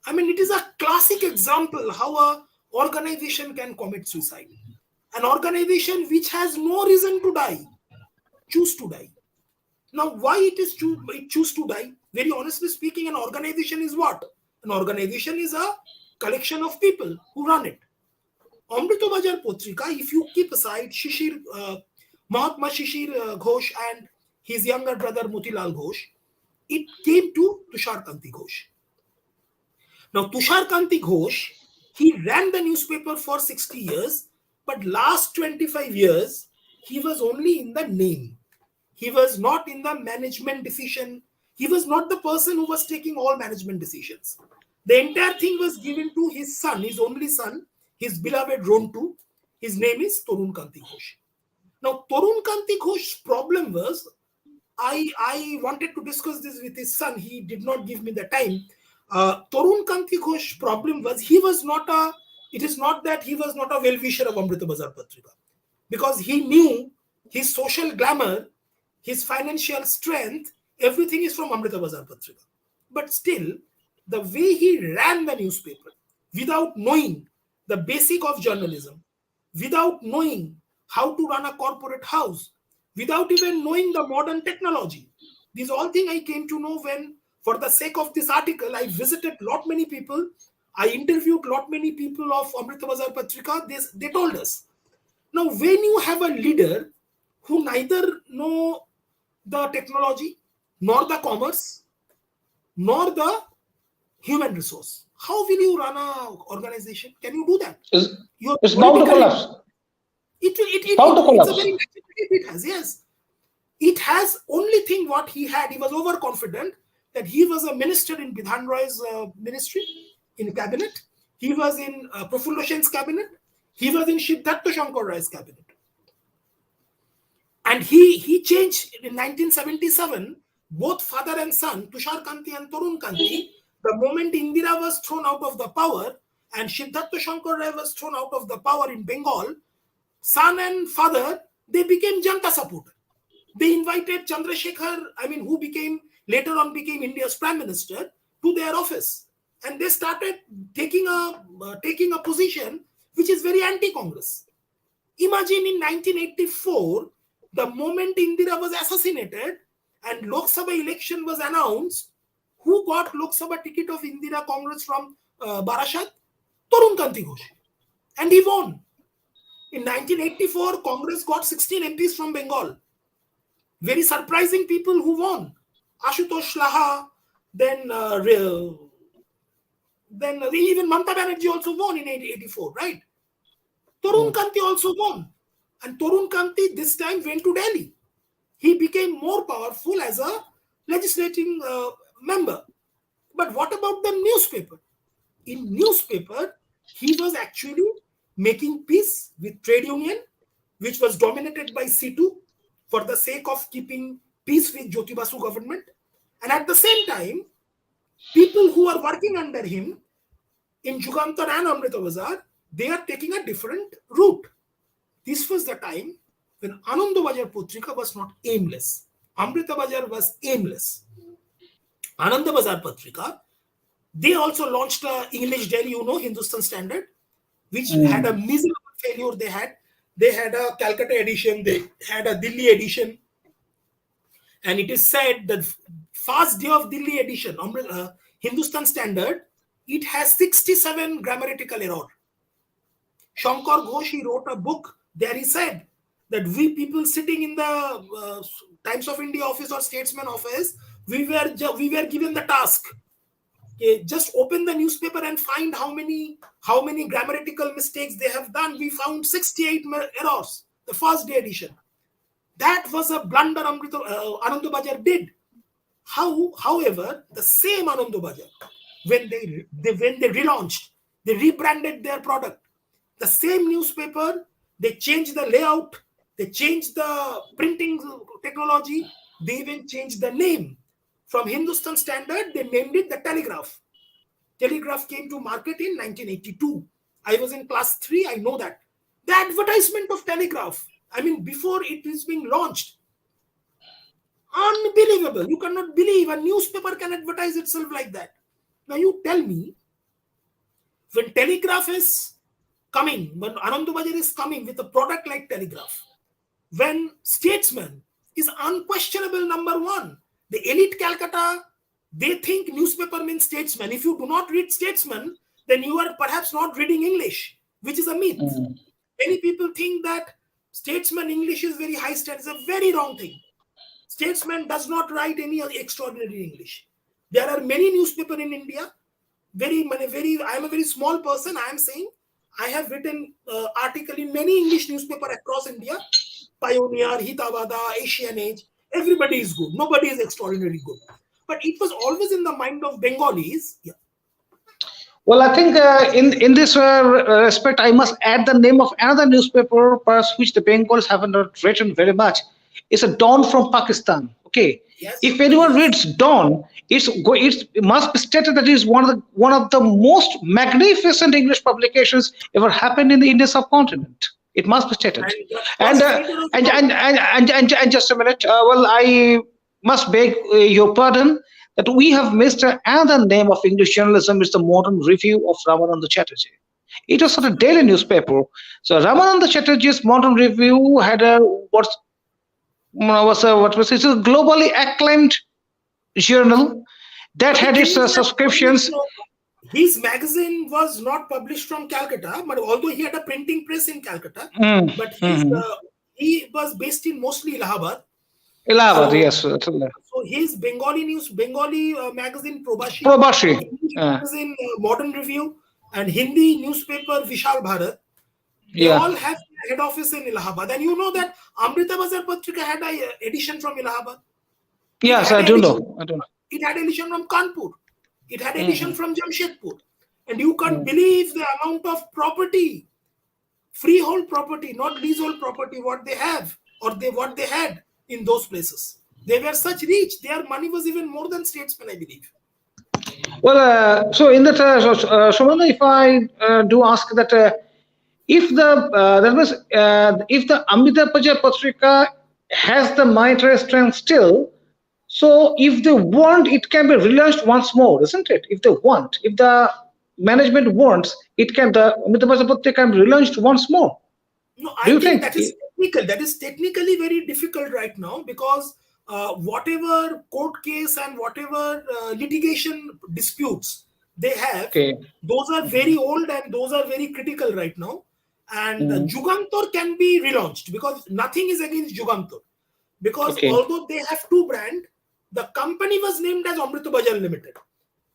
I mean, it is a classic example how a organization can commit suicide. An organization which has no reason to die, choose to die. Now, why it choose to die? Very honestly speaking, an organization is what? An organization is a collection of people who run it. Amrita Bazar Patrika, if you keep aside Mahatma Shishir Ghosh and his younger brother Motilal Ghosh, it came to Tushar Kanti Ghosh. Now, Tushar Kanti Ghosh, he ran the newspaper for 60 years, but last 25 years, he was only in the name. He was not in the management decision. He was not the person who was taking all management decisions. The entire thing was given to his son, his only son, his beloved Rontu. His name is Torun Kanti Ghosh. Now, Torun Kanti Ghosh's problem was, I wanted to discuss this with his son. He did not give me the time. Torun Kanti Ghosh's problem was, it is not that he was not a well-wisher of Amrita Bazar Patrika, because he knew his social glamour, his financial strength, everything is from Amrita Bazar Patrika. But still, the way he ran the newspaper, without knowing the basic of journalism, without knowing how to run a corporate house, without even knowing the modern technology. These all things I came to know when, for the sake of this article, I visited lot many people. I interviewed lot many people of Amrita Bazar Patrika. They told us. Now, when you have a leader who neither know the technology, nor the commerce, nor the human resource, how will you run an organization? Can you do that?
Is
Your
it's bound to
political,
collapse. Bound to
it's a
collapse.
very natural, it has, yes. It has only thing what he had. He was overconfident that he was a minister in Bidhan Roy's ministry, in cabinet. He was in Prafulla Sen's cabinet. He was in Siddhartha Shankar Rai's cabinet. And he changed in 1977, both father and son, Tushar Kanti and Torun Kanti, the moment Indira was thrown out of the power and Siddhartha Shankar Rai was thrown out of the power in Bengal, son and father, they became Janta supporter. They invited Chandrasekhar, who became later on became India's prime minister, to their office, and they started taking a position which is very anti-Congress. Imagine in 1984, the moment Indira was assassinated and Lok Sabha election was announced, who got Lok Sabha ticket of Indira Congress from Barashat? Tarun Kanti Ghosh. And he won. In 1984, Congress got 16 MPs from Bengal. Very surprising people who won. Ashutosh Laha, then even Mamata Banerjee also won in 1984, right? Tarun Kanti also won. And Tarun Kanti this time went to Delhi. He became more powerful as a legislating member. But what about the newspaper? In newspaper, he was actually making peace with trade union, which was dominated by C2 for the sake of keeping peace with Jyoti Basu government. And at the same time, people who are working under him in Jugantar and Amrita Bazar, they are taking a different route. This was the time when Ananda Bazar Patrika was not aimless. Amrita Bazar was aimless. Ananda Bazar Patrika, they also launched English Daily, Hindustan Standard, which had a miserable failure. They had a Calcutta edition, they had a Delhi edition. And it is said that first day of Delhi edition, Hindustan Standard, it has 67 grammatical error. Shankar Ghosh, he wrote a book. There he said that we people sitting in the Times of India office or Statesman office, we were given the task. Okay, just open the newspaper and find how many grammatical mistakes they have done. We found 68 errors, the first day edition. That was a blunder Ananda Bazar did. However, the same Ananda Bazar, when they relaunched, they rebranded their product. The same newspaper, they changed the layout, they changed the printing technology, they even changed the name. From Hindustan Standard, they named it the Telegraph. Telegraph came to market in 1982. I was in class 3, I know that. The advertisement of Telegraph, before it is being launched, unbelievable. You cannot believe a newspaper can advertise itself like that. Now you tell me, when Telegraph is coming, when Ananda Bazar is coming with a product like Telegraph, when Statesman is unquestionable number one, the elite Calcutta, they think newspaper means Statesman. If you do not read Statesman, then you are perhaps not reading English, which is a myth. Many people think that Statesman English is very high standard. It's a very wrong thing. Statesman does not write any extraordinary English. There are many newspapers in India. I am a very small person. I am saying I have written article in many English newspapers across India. Pioneer, Hitavada, Asian Age. Everybody is good. Nobody is extraordinarily good. But it was always in the mind of Bengalis. Yeah.
Well, I think in this respect, I must add the name of another newspaper, perhaps which the Bengalis haven't written very much. It's a Dawn from Pakistan. Okay,
yes.
If anyone reads Dawn, it must be stated that it is one of the most magnificent English publications ever happened in the Indian subcontinent. It must be stated. And just a minute. Well, I must beg your pardon that we have missed another name of English journalism. Is the Modern Review of Ramananda Chatterjee. It was a daily newspaper. So Ramananda Chatterjee's Modern Review had a globally acclaimed journal that had its subscriptions.
His magazine was not published from Calcutta, but although he had a printing press in Calcutta, but he was based in mostly Allahabad.
Yes.
So his Bengali magazine
Probashi.
Magazine Modern Review and Hindi newspaper Vishal Bharat. They all have head office in Allahabad, and you know that Amrita Bazar Patrika had an edition from Allahabad.
Yes, I do know.
It had edition from Kanpur. It had edition from Jamshedpur. And you can't believe the amount of property, freehold property, not leasehold property, what they have or what they had in those places. They were such rich. Their money was even more than Statesman, I believe.
Well, so in that, Somen, if I do ask that, if the Amrita Bazar Patrika has the monetary strength still, So if they want, it can be relaunched once more, isn't it? If they want, if the management wants, it can the Amrita Bazar Patrika can be relaunched once more.
No,
Do
I
you
think
think?
that is technical. That is technically very difficult right now because whatever court case and whatever litigation disputes they have,
Okay.
those are very old and those are very critical right now. And
Mm,
Jugantor can be relaunched because nothing is against Jugantor. Because
okay.
although they have two brands, the company was named as Amrita Bazar Limited.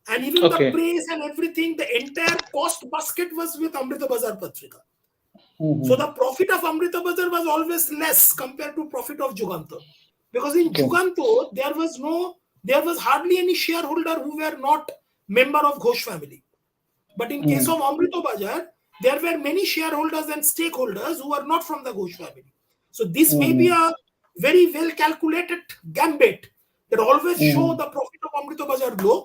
And even the
Okay.
praise and everything, the entire cost basket was with Amrita Bazar Patrika. So
Mhm.
the profit of Amrita Bazar was always less compared to profit of Jugantor. Because in
Okay.
Jugantor, there was hardly any shareholder who were not member of Ghosh family. But in case
Mm,
of Amrita Bazar, there were many shareholders and stakeholders who are not from the Ghosh family. So this may be
mhm,
a very well calculated gambit that always show
mhm,
the profit of Amrita Bazar low,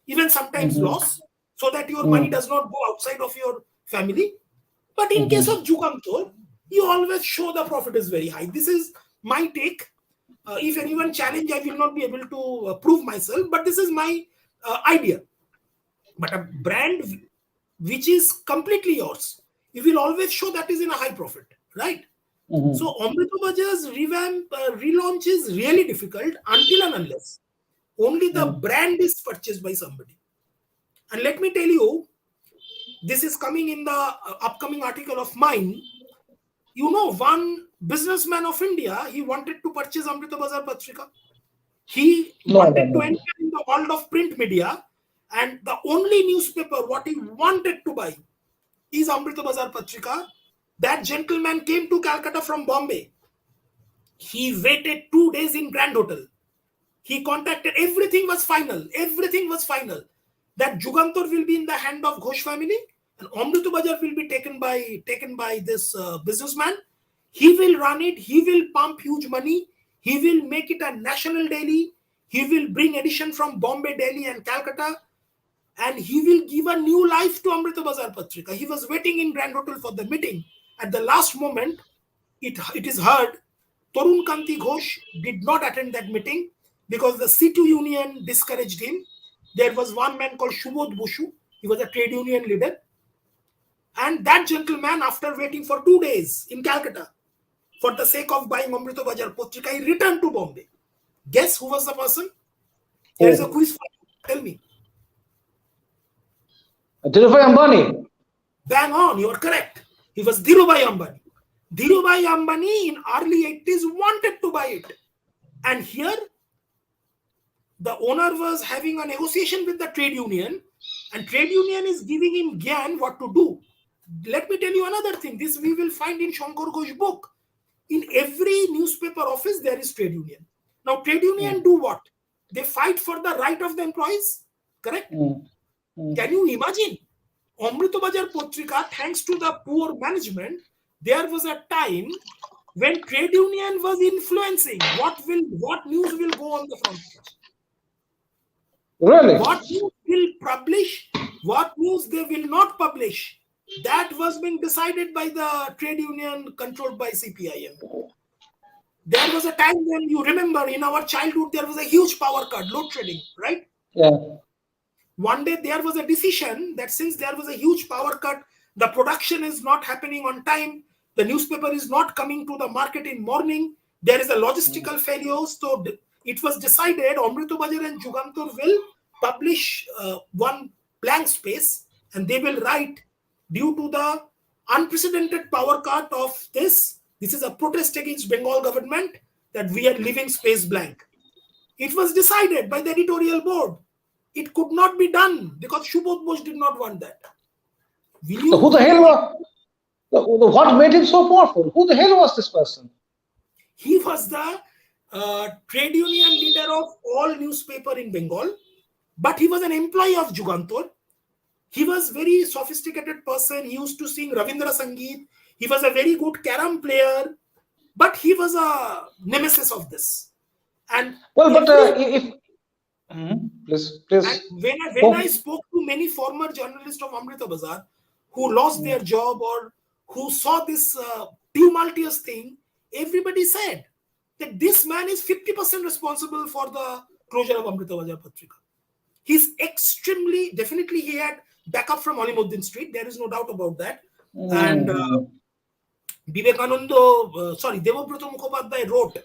even sometimes
mhm,
loss, so that your money
mhm,
does not go outside of your family. But in case
mhm.
of Jugantor, you always show the profit is very high. This is my take. If anyone challenge, I will not be able to prove myself, but this is my idea. But a brand which is completely yours, you will always show that is in a high profit, right?
Mhm.
So Amrita Bazar's relaunch is really difficult until and unless only the
Mm.
brand is purchased by somebody. And let me tell you, this is coming in the upcoming article of mine. You know, one businessman of India, he wanted to purchase Amrita Bazar Patrika. He
No, no,
wanted to
no.
enter in the world of print media, and the only newspaper what he wanted to buy is Amrita Bazar Patrika. That gentleman came to Calcutta from Bombay. He waited 2 days in Grand Hotel. He contacted, everything was final. Everything was final. That Jugantor will be in the hand of Ghosh family and Amrita Bazar will be taken by this businessman. He will run it. He will pump huge money. He will make it a national daily. He will bring edition from Bombay, Delhi, and Calcutta, and he will give a new life to Amrita Bazar Patrika. He was waiting in Grand Hotel for the meeting. At the last moment, it is heard Tarun Kanti Ghosh did not attend that meeting because the C2 union discouraged him. There was one man called Shubodh Bushu. He was a trade union leader. And that gentleman, after waiting for 2 days in Calcutta, for the sake of buying Amrita Bazar Patrika, he returned to Bombay. Guess who was the person? Here is a
Oh,
quiz for you. Tell me.
Dhirubhai Ambani.
Bang on, you are correct. He was Dhirubhai Ambani. Dhirubhai Ambani in early 80s wanted to buy it. And here, the owner was having a negotiation with the trade union, and trade union is giving him gyan what to do. Let me tell you another thing. This we will find in Shankar Ghosh book. In every newspaper office, there is trade union. Now, trade union
Mm,
do what? They fight for the right of the employees. Correct?
mm, mm.
Can you imagine? Amrita Bazar Patrika, thanks to the poor management, there was a time when trade union was influencing what news will go on the front page,
Really?
what news will publish, what news they will not publish. That was being decided by the trade union controlled by CPIM. There was a time when you remember in our childhood there was a huge power cut, load shedding, right?
Yeah.
One day there was a decision that since there was a huge power cut, the production is not happening on time, the newspaper is not coming to the market in morning, there is a
Mm.
logistical failure. So it was decided Amrita Bazar and Jugantor will publish one blank space and they will write, due to the unprecedented power cut of this is a protest against Bengal government, that we are leaving space blank. It was decided by the editorial board. It could not be done because Shubodh Bose did not want that. Will
So who
you
the
will
hell
you be?
was? What made him so powerful? Who the hell was this person?
He was the trade union leader of all newspaper in Bengal, but he was an employee of Jugantor. He was very sophisticated person. He used to sing Ravindra Sangeet. He was a very good carom player, but he was a nemesis of this. And
Well, but
every
if please,
And
please,
when I
hope.
spoke to many former journalists of Amrita Bazar who lost their job or who saw this tumultuous thing, everybody said that this man is 50% responsible for the closure of Amrita Bazar Patrika. He's extremely, definitely he had backup from Olimuddin Street. There is no doubt about that. And Devobroto Mukhopadhyay wrote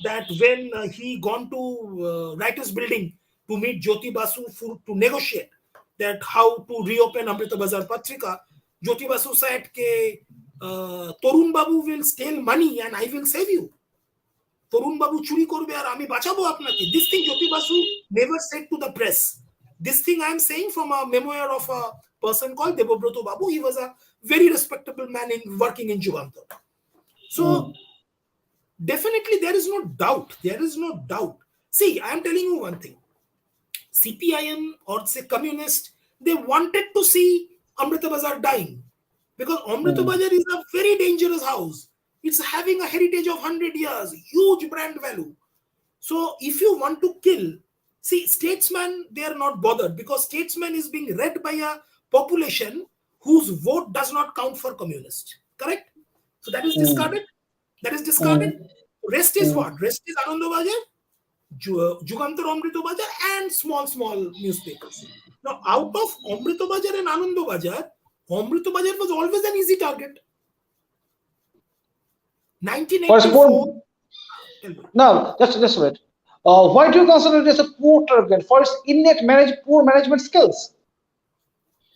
that when he gone to writer's building to meet Jyoti Basu to negotiate that how to reopen Amrita Bazar Patrika, Jyoti Basu said ke Torun Babu will steal money and I will save you. Torun Babu churi korbe ar ami bachabo apnake. This thing Jyoti Basu never said to the press. This thing I am saying from a memoir of a person called Devobroto Babu. He was a very respectable man working in Jugantar. So definitely there is no doubt. There is no doubt. See, I am telling you one thing. CPIM or say communist, they wanted to see Amrita Bazar dying because Amrita Bazar is a very dangerous house. It's having a heritage of 100 years, huge brand value. So if you want to kill, see, statesmen, they are not bothered because statesman is being read by a population whose vote does not count for communist. Correct? So that is discarded. That is discarded. Rest is what? Rest is Ananda Bazar, Jugantar Amrita Bazar and small newspapers. Now out of Amrita Bazar and Ananda Bazar, Amrita Bazar was always an easy target. 1984.
Now, just wait. Why do you consider it as a poor target for its innate poor management skills?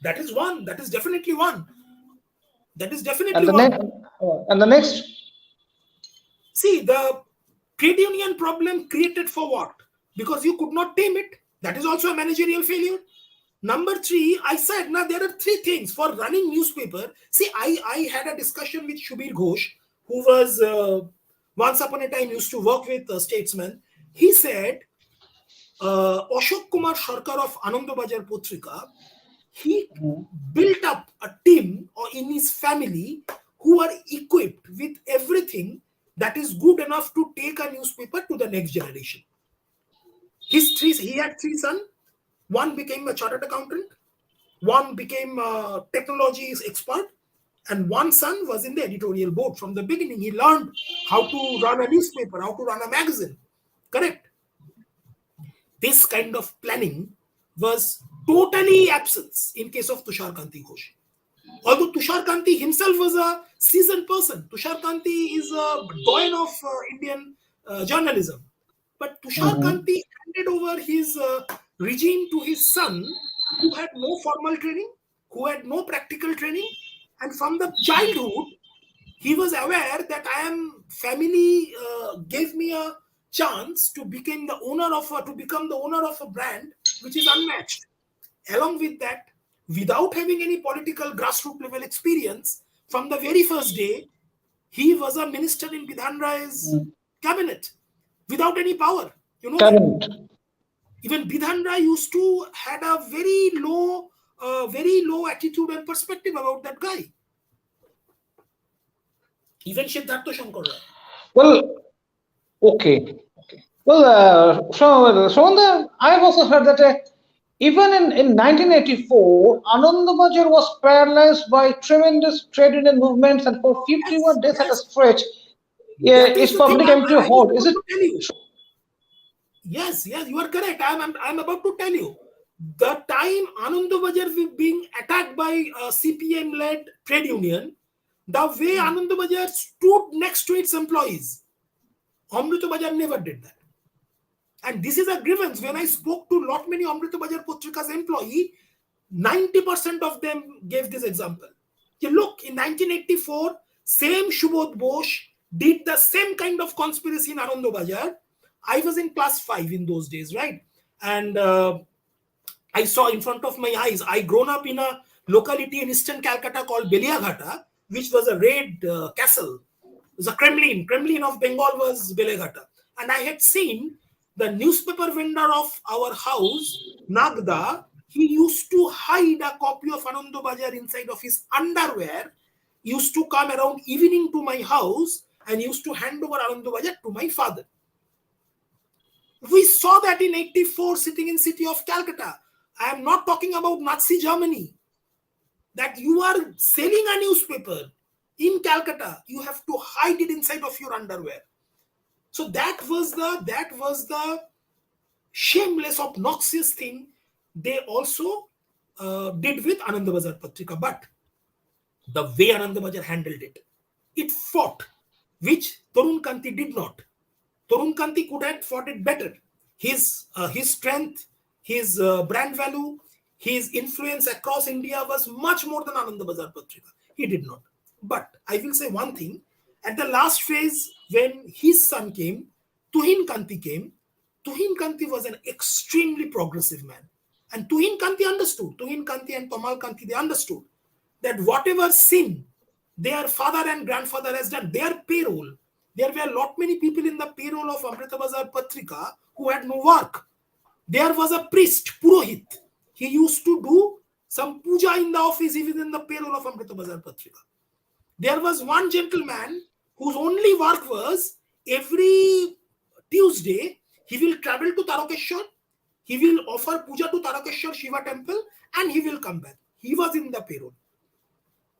That is one. That is definitely one. That is definitely
and the
one.
And the next?
See, the trade union problem created for what? Because you could not tame it. That is also a managerial failure. Number 3, I said, now there are 3 things for running newspaper. See, I had a discussion with Shubir Ghosh, who was once upon a time used to work with statesmen. He said, Ashok Kumar Sarkar of Ananda Bazar Patrika, he built up a team or in his family who are equipped with everything that is good enough to take a newspaper to the next generation. He had 3 sons. One became a chartered accountant, one became a technology expert, and one son was in the editorial board. From the beginning, he learned how to run a newspaper, how to run a magazine. Correct? This kind of planning was totally absent in case of Tushar Kanti Ghosh. Although Tushar Kanti himself was a seasoned person. Tushar Kanti is a doyen of Indian journalism. But Tushar Kanti handed over his regime to his son, who had no formal training, who had no practical training. And from the childhood, he was aware that family gave me a chance to become the owner of a brand which is unmatched. Along with that, without having any political grassroots level experience, from the very first day, he was a minister in Bidhan Rai's cabinet without any power. You know that? Even Bidhan Rai used to had a very low attitude and perspective about that guy. Even Siddhartha Shankar Rai.
Well, okay. Well, so I've also heard that even in 1984, Ananda Bazar was paralyzed by tremendous trade union movements, and for 51 days at a stretch, its public empty halt. Is it?
Yes, you are correct. I'm about to tell you. The time Ananda Bazar was being attacked by a CPM-led trade union, the way Ananda Bazar stood next to its employees, Amrita Bazar never did that. And this is a grievance. When I spoke to lot many Amrita Bazar Patrika's employees, 90% of them gave this example. Look, in 1984, same Shubodh Bose did the same kind of conspiracy in Ananda Bazar. I was in class 5 in those days, right? And I saw in front of my eyes, I grown up in a locality in eastern Calcutta called Beliaghata, which was a red castle. It was a Kremlin of Bengal was Beliaghata. And I had seen the newspaper vendor of our house, Nagda, he used to hide a copy of Ananda Bazar inside of his underwear, used to come around evening to my house and used to hand over Ananda Bazar to my father. We saw that in 84 sitting in city of Calcutta. I am not talking about Nazi Germany. That you are selling a newspaper in Calcutta, you have to hide it inside of your underwear. So that was the shameless, obnoxious thing they also did with Anand Bazar Patrika. But the way Anand Bazar handled it, it fought, which Tarun Kanti did not. Tarun Kanti could have fought it better. His strength, his brand value, his influence across India was much more than Anand Bazar Patrika. He did not. But I will say one thing. At the last phase, when his son came, Tuhin Kanti came. Tuhin Kanti was an extremely progressive man. And Tuhin Kanti understood. Tuhin Kanti and Tamal Kanti, they understood that whatever sin their father and grandfather has done, their payroll, there were a lot many people in the payroll of Amrita Bazar Patrika who had no work. There was a priest, Purohit. He used to do some puja in the office, even in the payroll of Amrita Bazar Patrika. There was one gentleman whose only work was every Tuesday, he will travel to Tarakeshwar, he will offer puja to Tarakeshwar Shiva temple, and he will come back. He was in the payroll.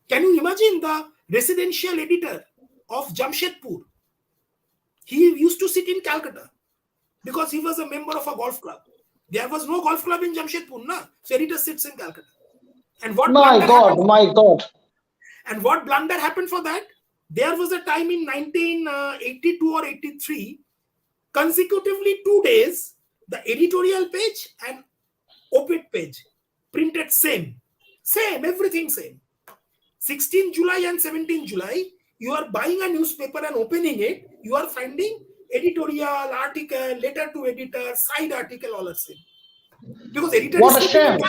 Can you imagine the residential editor of Jamshedpur? He used to sit in Calcutta because he was a member of a golf club. There was no golf club in Jamshedpur, na? So editor sits in Calcutta. And what
My God.
And what blunder happened for that? There was a time in 1982 or 83, consecutively 2 days, the editorial page and op-ed page printed same, everything same. 16 July and 17 July, you are buying a newspaper and opening it, you are finding editorial, article, letter to editor, side article, all are same. Because editor
What a shame.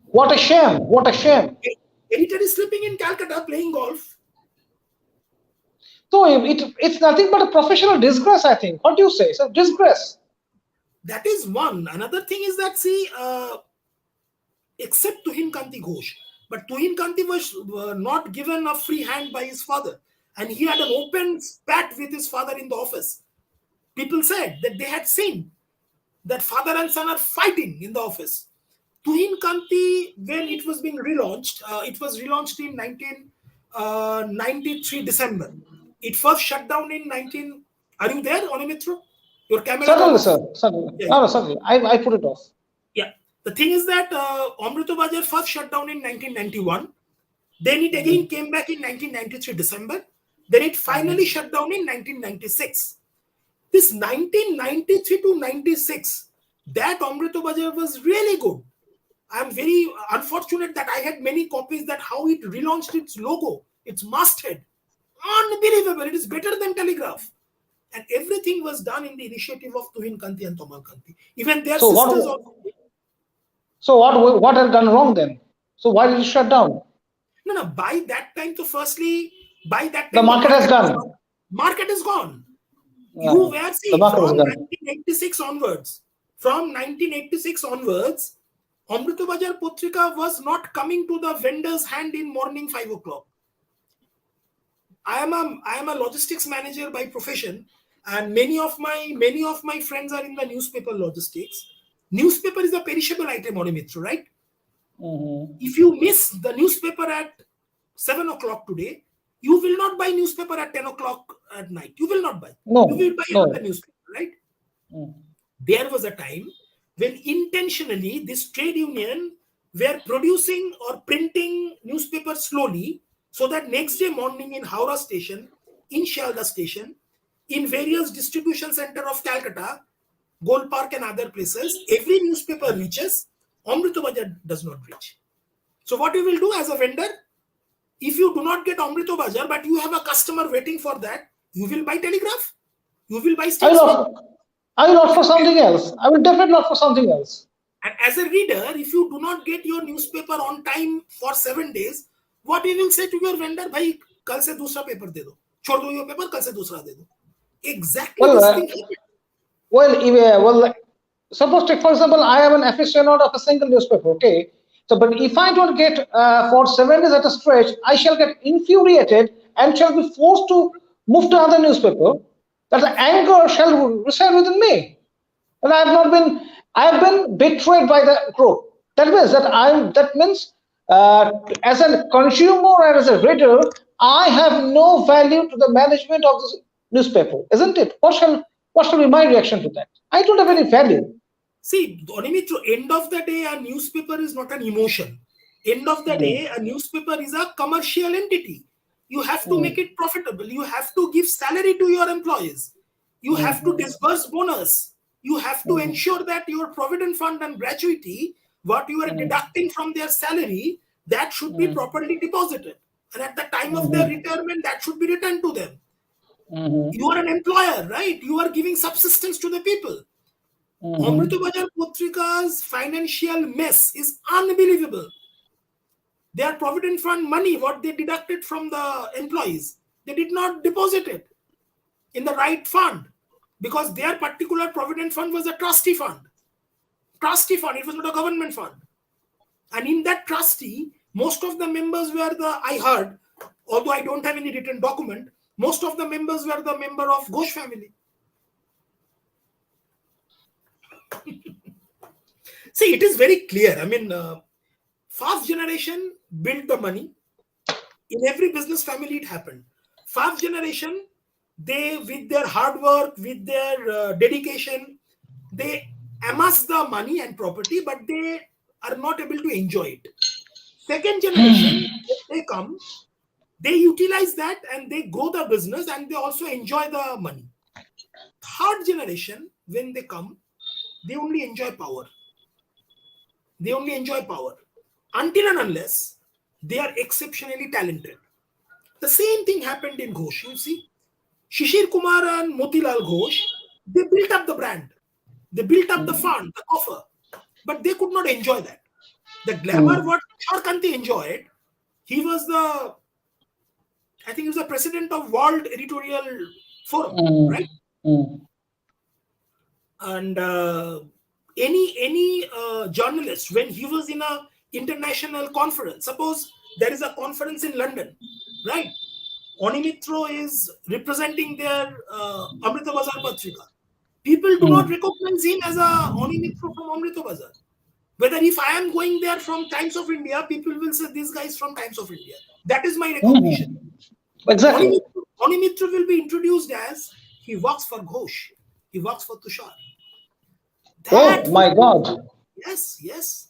What a shame. What a shame.
Editor is sleeping in Calcutta playing golf.
So it's nothing but a professional disgrace, I think. What do you say? It's a disgrace.
That is one. Another thing is that, see, except Tuhin Kanti Ghosh, but Tuhin Kanti was not given a free hand by his father. And he had an open spat with his father in the office. People said that they had seen that father and son are fighting in the office. Tuhin Kanti, when it was being relaunched, it was relaunched in 1993 December. It first shut down in 19... Are you there, Onimitra? Your camera...
Certainly, sir. Certainly. Yeah. No, certainly. I put it off.
Yeah. The thing is that Amrita Bazar first shut down in 1991. Then it again came back in 1993 December. Then it finally shut down in 1996. This 1993 to 96, that Amrita Bazar was really good. I'm very unfortunate that I had many copies that how it relaunched its logo, its masthead. Unbelievable. It is better than Telegraph. And everything was done in the initiative of Tuhin Kanti and Tamal Kanti. Even their sisters also.
So what had gone wrong then? So why did it shut down?
No. By that time, by that time,
the market has gone.
Market is gone. Yeah. You were seeing from 1986 onwards. From 1986 onwards, Amrita Bazar Patrika was not coming to the vendor's hand in morning 5 o'clock. I am a logistics manager by profession, and many of my friends are in the newspaper logistics. Newspaper is a perishable item, Onimitra, right?
Mm-hmm.
If you miss the newspaper at 7 o'clock today, you will not buy newspaper at 10 o'clock at night. You will not buy.
No,
you will buy another newspaper, right? There was a time when intentionally this trade union were producing or printing newspapers slowly, so that next day morning in Howrah station, in Shialda station, in various distribution center of Calcutta, Gold Park and other places, every newspaper reaches, Amrita Bazar does not reach. So what you will do as a vendor, if you do not get Amrita Bazar, but you have a customer waiting for that, you will buy Telegraph, you will buy Statesman.
I will opt for something else. I will definitely opt for something else.
And as a reader, if you do not get your newspaper on time for 7 days, what you will say to your vendor, bhai, kal se dusra paper de do. Chhod do your paper, kal se dusra de do. Exactly this thing
happened. Suppose take for example, I am an aficionado of a single newspaper, okay? So, but if I don't get for 7 days at a stretch, I shall get infuriated and shall be forced to move to another newspaper. That the anger shall reside within me, and I have been betrayed by the group. That means as a consumer or as a reader, I have no value to the management of this newspaper, isn't it? What shall be my reaction to that? I don't have any value.
See, Onimitro, end of the day, a newspaper is not an emotion. End of the day, a newspaper is a commercial entity. You have to make it profitable. You have to give salary to your employees. You have to disburse bonus. You have to ensure that your provident fund and gratuity, what you are deducting from their salary, that should be properly deposited. And at the time of their retirement, that should be returned to them. You are an employer, right? You are giving subsistence to the people. Amrita Bazar Patrika's financial mess is unbelievable. Their provident fund money, what they deducted from the employees, they did not deposit it in the right fund because their particular provident fund was a trustee fund. Trustee fund, it was not a government fund. And in that trustee, most of the members were I heard, although I don't have any written document, most of the members were the member of Ghosh family. See, it is very clear. I mean, first generation built the money. In every business family, it happened. First generation, they, with their hard work, with their dedication, they amass the money and property, but they are not able to enjoy it. Second generation, they come, they utilize that and they grow the business and they also enjoy the money. Third generation, when they come, they only enjoy power. They only enjoy power until and unless they are exceptionally talented. The same thing happened in Ghosh. You see, Shishir Kumar and Motilal Ghosh, they built up the brand. They built up the fund, the offer, but they could not enjoy that. The glamour what Tushar enjoyed, he was I think he was the president of World Editorial Forum, right? And any journalist, when he was in a international conference, suppose there is a conference in London, right? Onimitro is representing their Amrita Bazar Patrika. People do not recognize him as a Onimitro from Amrita Bazar. Whether if I am going there from Times of India, people will say this guy is from Times of India. That is my recognition.
Exactly.
Onimitro will be introduced as he works for Ghosh. He works for Tushar.
Oh my God.
Yes, yes.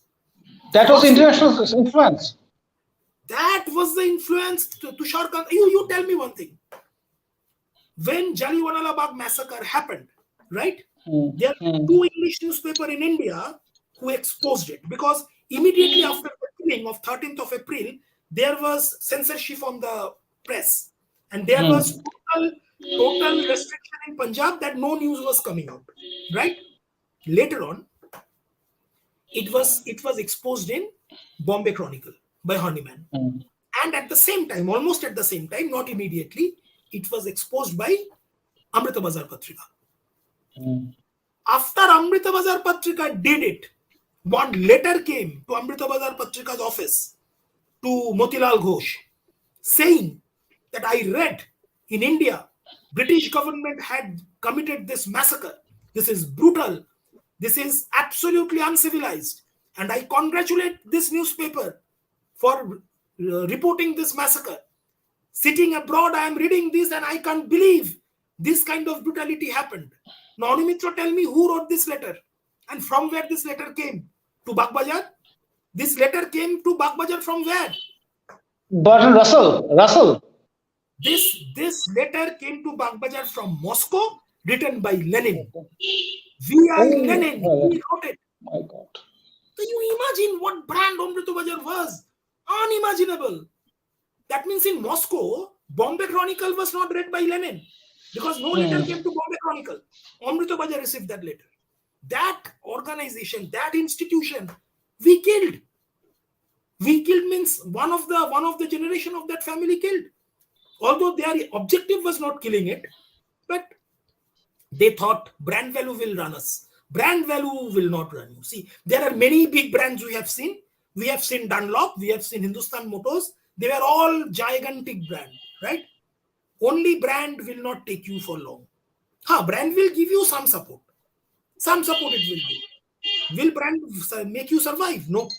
That was international influence.
That was the influence to Tushar Kant. You tell me one thing. When Jallianwala Bagh massacre happened, right? There are two English newspapers in India who exposed it because immediately after the killing of 13th of April, there was censorship on the press. And there was total restriction in Punjab that no news was coming out, right? Later on, it was exposed in Bombay Chronicle by Honeyman. And at the same time, almost at the same time, not immediately, it was exposed by Amrita Bazar Patrika. After Amrita Bazar Patrika did it, one letter came to Amrita Bazar Patrika's office to Motilal Ghosh saying that I read in India, British government had committed this massacre. This is brutal. This is absolutely uncivilized. And I congratulate this newspaper for reporting this massacre. Sitting abroad, I am reading this and I can't believe this kind of brutality happened. Now, Onimitro, tell me who wrote this letter and from where this letter came to Bagh Bazar. This letter came to Bagh Bazar from where?
Burton Russell.
This letter came to Bagh Bazar from Moscow, written by Lenin. V.I. Lenin, he wrote it.
My God.
So you imagine what brand Amrita Bazar was. Unimaginable. That means in Moscow, Bombay Chronicle was not read by Lenin because no letter came to Bombay Chronicle. Amrita Bazar received that letter. That organization, that institution, we killed. We killed means one of the generation of that family killed. Although their objective was not killing it, but they thought brand value will run us. Brand value will not run you. See, there are many big brands we have seen. We have seen Dunlop, we have seen Hindustan Motors. They were all gigantic brand, right? Only brand will not take you for long. Brand will give you some support. Some support it will give. Will brand make you survive? No.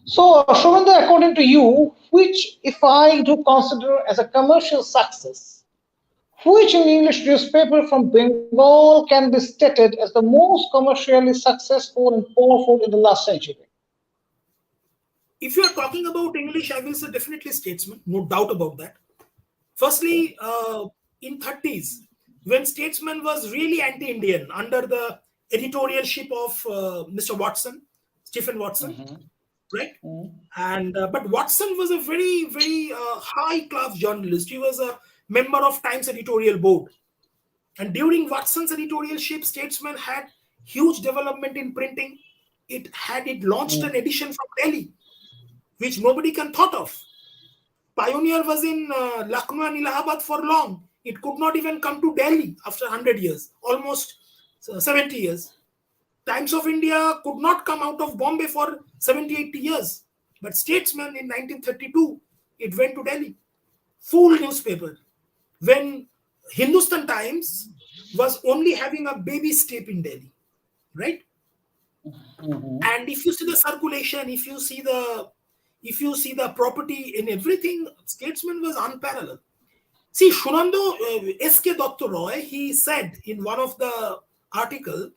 So, Somen, according to you, which if I do consider as a commercial success, Which English newspaper from Bengal can be stated as the most commercially successful and powerful in the last century?
If you are talking about English, I will say definitely Statesman, no doubt about that. Firstly, in 30s, when Statesman was really anti-Indian under the editorialship of Mr. Watson, Stephen Watson, right? And but Watson was a very, very high-class journalist. He was a member of Times editorial board, and during Watson's editorialship, Statesman had huge development in printing. It launched an edition from Delhi, which nobody can thought of. Pioneer was in Lucknow and Allahabad for long. It could not even come to Delhi after 100 years, almost 70 years. Times of India could not come out of Bombay for 70, 80 years. But Statesman in 1932, it went to Delhi. Full newspaper. When Hindustan Times was only having a baby step in Delhi, right? And if you see the circulation, if you see the property in everything, Statesman was unparalleled. See, Shunando S.K. Dr. Roy, he said in one of the article,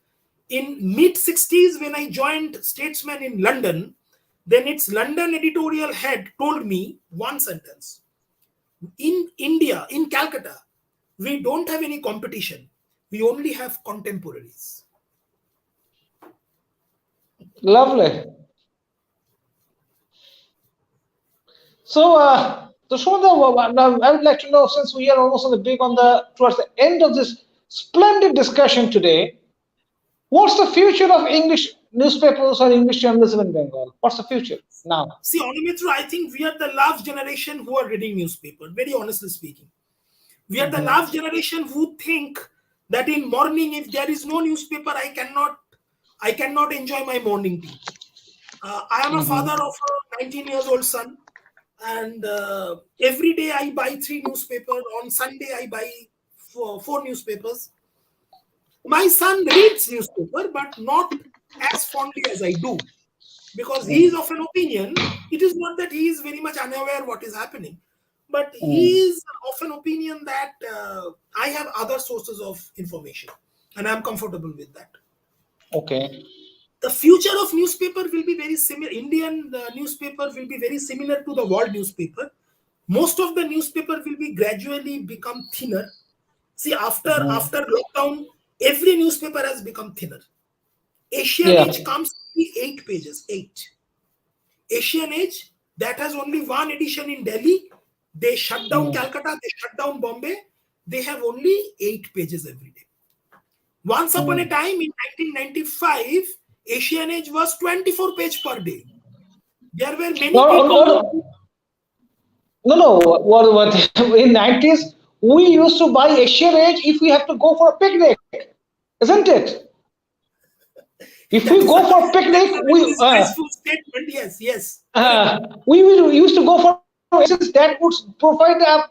in mid-60s when I joined Statesman in London, then its London editorial head told me one sentence. In India, in Calcutta, we don't have any competition. We only have contemporaries.
Lovely. So, Shweta, I would like to know, since we are almost towards the end of this splendid discussion today, what's the future of English newspapers or English journalism in Bengal? What's the future now?
See, Onimitra, I think we are the last generation who are reading newspaper, very honestly speaking. We are the last generation who think that in morning, if there is no newspaper, I cannot enjoy my morning tea. I am a father of a 19 years old son, and every day I buy 3 newspapers. On Sunday, I buy 4 newspapers. My son reads newspaper, but not as fondly as I do, because he is of an opinion. It is not that he is very much unaware what is happening, but he is of an opinion that I have other sources of information, and I am comfortable with that.
Okay.
The future of newspaper will be very similar. Indian newspaper will be very similar to the world newspaper. Most of the newspaper will be gradually become thinner. See, after lockdown, every newspaper has become thinner. Asian Age comes to be 8 pages. 8. Asian Age, that has only one edition in Delhi. They shut down Calcutta, they shut down Bombay. They have only 8 pages every day. Once upon a time in 1995, Asian Age was 24 pages per day. There were many people.
What in 90s we used to buy Asian Age if we have to go for a picnic, isn't it? If we go for a picnic,
statement. Yes.
We used to go for that would provide a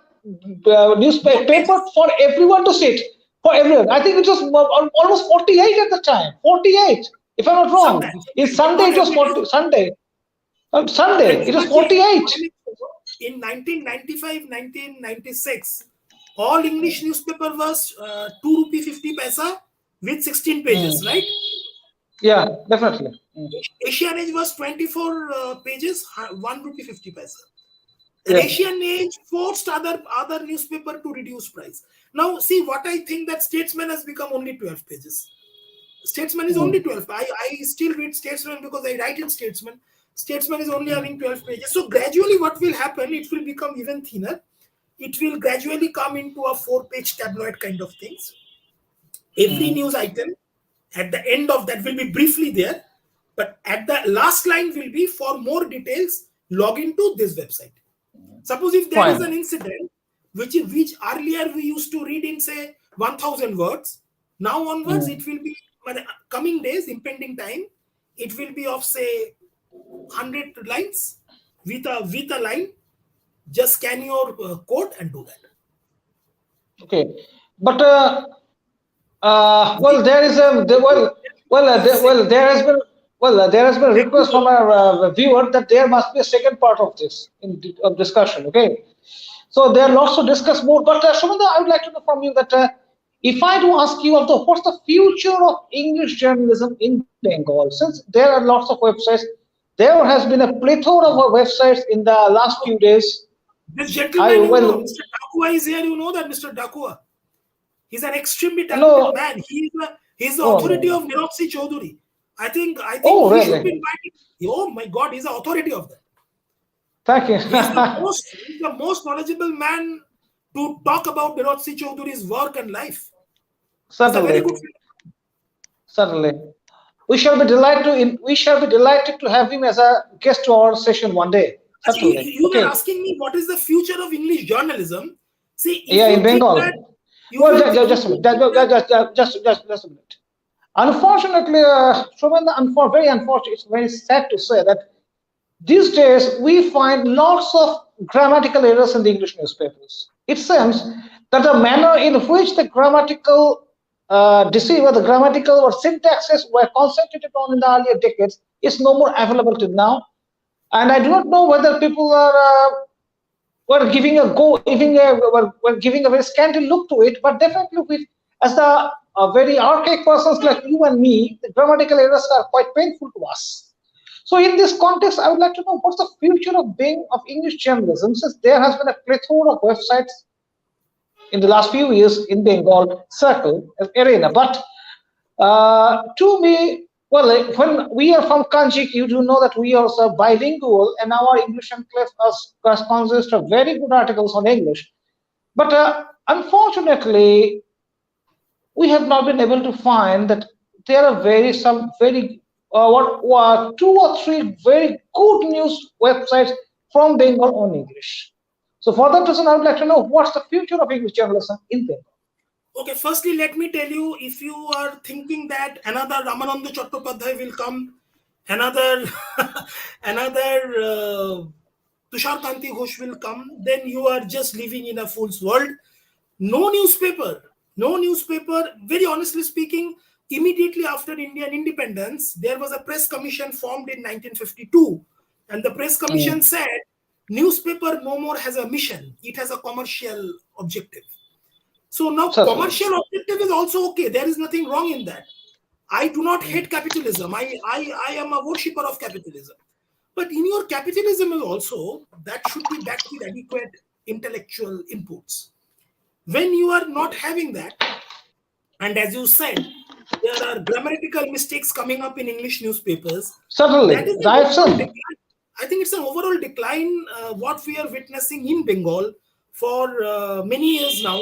newspaper for everyone to sit. For everyone, I think it was almost 48 at the time. 48, if I'm not wrong. It's Sunday. It was 40, Sunday. Sunday, it was 48.
In 1995, 1996, all English newspaper was 2 rupee 50 paisa with 16 pages, right?
Yeah, definitely.
Asian Age was 24 pages, 1 rupee 50 paisa. And Asian Age forced other newspaper to reduce price. Now, see what I think, that Statesman has become only 12 pages. Statesman is only 12. I still read Statesman because I write in Statesman. Statesman is only having 12 pages. So gradually what will happen, it will become even thinner. It will gradually come into a 4-page tabloid kind of things. Every news item at the end of that will be briefly there, but at the last line will be, for more details, log into this website. Suppose if there is an incident which earlier we used to read in, say, 1,000 words, now onwards it will be, coming days, impending time, it will be of, say, 100 lines with a line. Just scan your code and do that.
Okay, but there has been a request from our viewer that there must be a second part of this discussion. Okay, So there are lots to discuss more. But Shumanda, I would like to know from you that if I do ask you, of the what's the future of English journalism in Bengal? Since there are lots of websites, there has been a plethora of websites in the last few days.
This
I
gentleman,
well,
Mr. Dakua is here. You know that Mr. Dakua. He's an extremely talented
no,
man. He's the
oh no,
authority
no.
of Niropsi Chaudhuri. I think
Oh
he should be
really?
invited. Oh my God, he's the authority of that.
Thank you.
He's the most knowledgeable man to talk about Niropsi Chaudhuri's work and life. He's a very
Certainly,
good friend.
certainly. We shall be delighted to have him as a guest to our session one day.
Actually,
Certainly.
you were
Okay.
asking me what is the future of English journalism. See, if
Yeah, in
you think
Bengal.
that you
Well,
will, if
just a
you
minute.
think that
Just a minute. Unfortunately, Shravan, very unfortunate, it's very sad to say that these days we find lots of grammatical errors in the English newspapers. It seems that the manner in which the grammatical deceiver, the grammatical or syntaxes were concentrated on in the earlier decades is no more available to now. And I do not know whether people are were giving a go, were giving a very scanty look to it, but definitely with as the very archaic persons like you and me, the grammatical errors are quite painful to us. So in this context, I would like to know what's the future of being of English journalism, since there has been a plethora of websites in the last few years in Bengal circle arena. But to me, well, when we are from Kanjik, you do know that we are also bilingual, and our English enclave consists of very good articles on English. But unfortunately, we have not been able to find that there are some very two or three very good news websites from Bengal on English. So for that reason, I would like to know what's the future of English journalism in Bengal.
okay, firstly, let me tell you, if you are thinking that another Ramananda Chattopadhyay will come, another another Tushar Kanti Ghosh will come, then you are just living in a fool's world. No newspaper, no newspaper. Very honestly speaking, immediately after Indian independence, there was a press commission formed in 1952, and the press commission
Mm.
said, newspaper no more has a mission; it has a commercial objective. So now
Certainly.
commercial objective is also okay. There is nothing wrong in that. I do not hate capitalism. I am a worshipper of capitalism. But in your capitalism is also that should be backed with adequate intellectual inputs. When you are not having that, and as you said, there are grammatical mistakes coming up in English newspapers, that
Certainly.
is an
I've
overall
seen.
decline. I think it's an overall decline what we are witnessing in Bengal for many years now.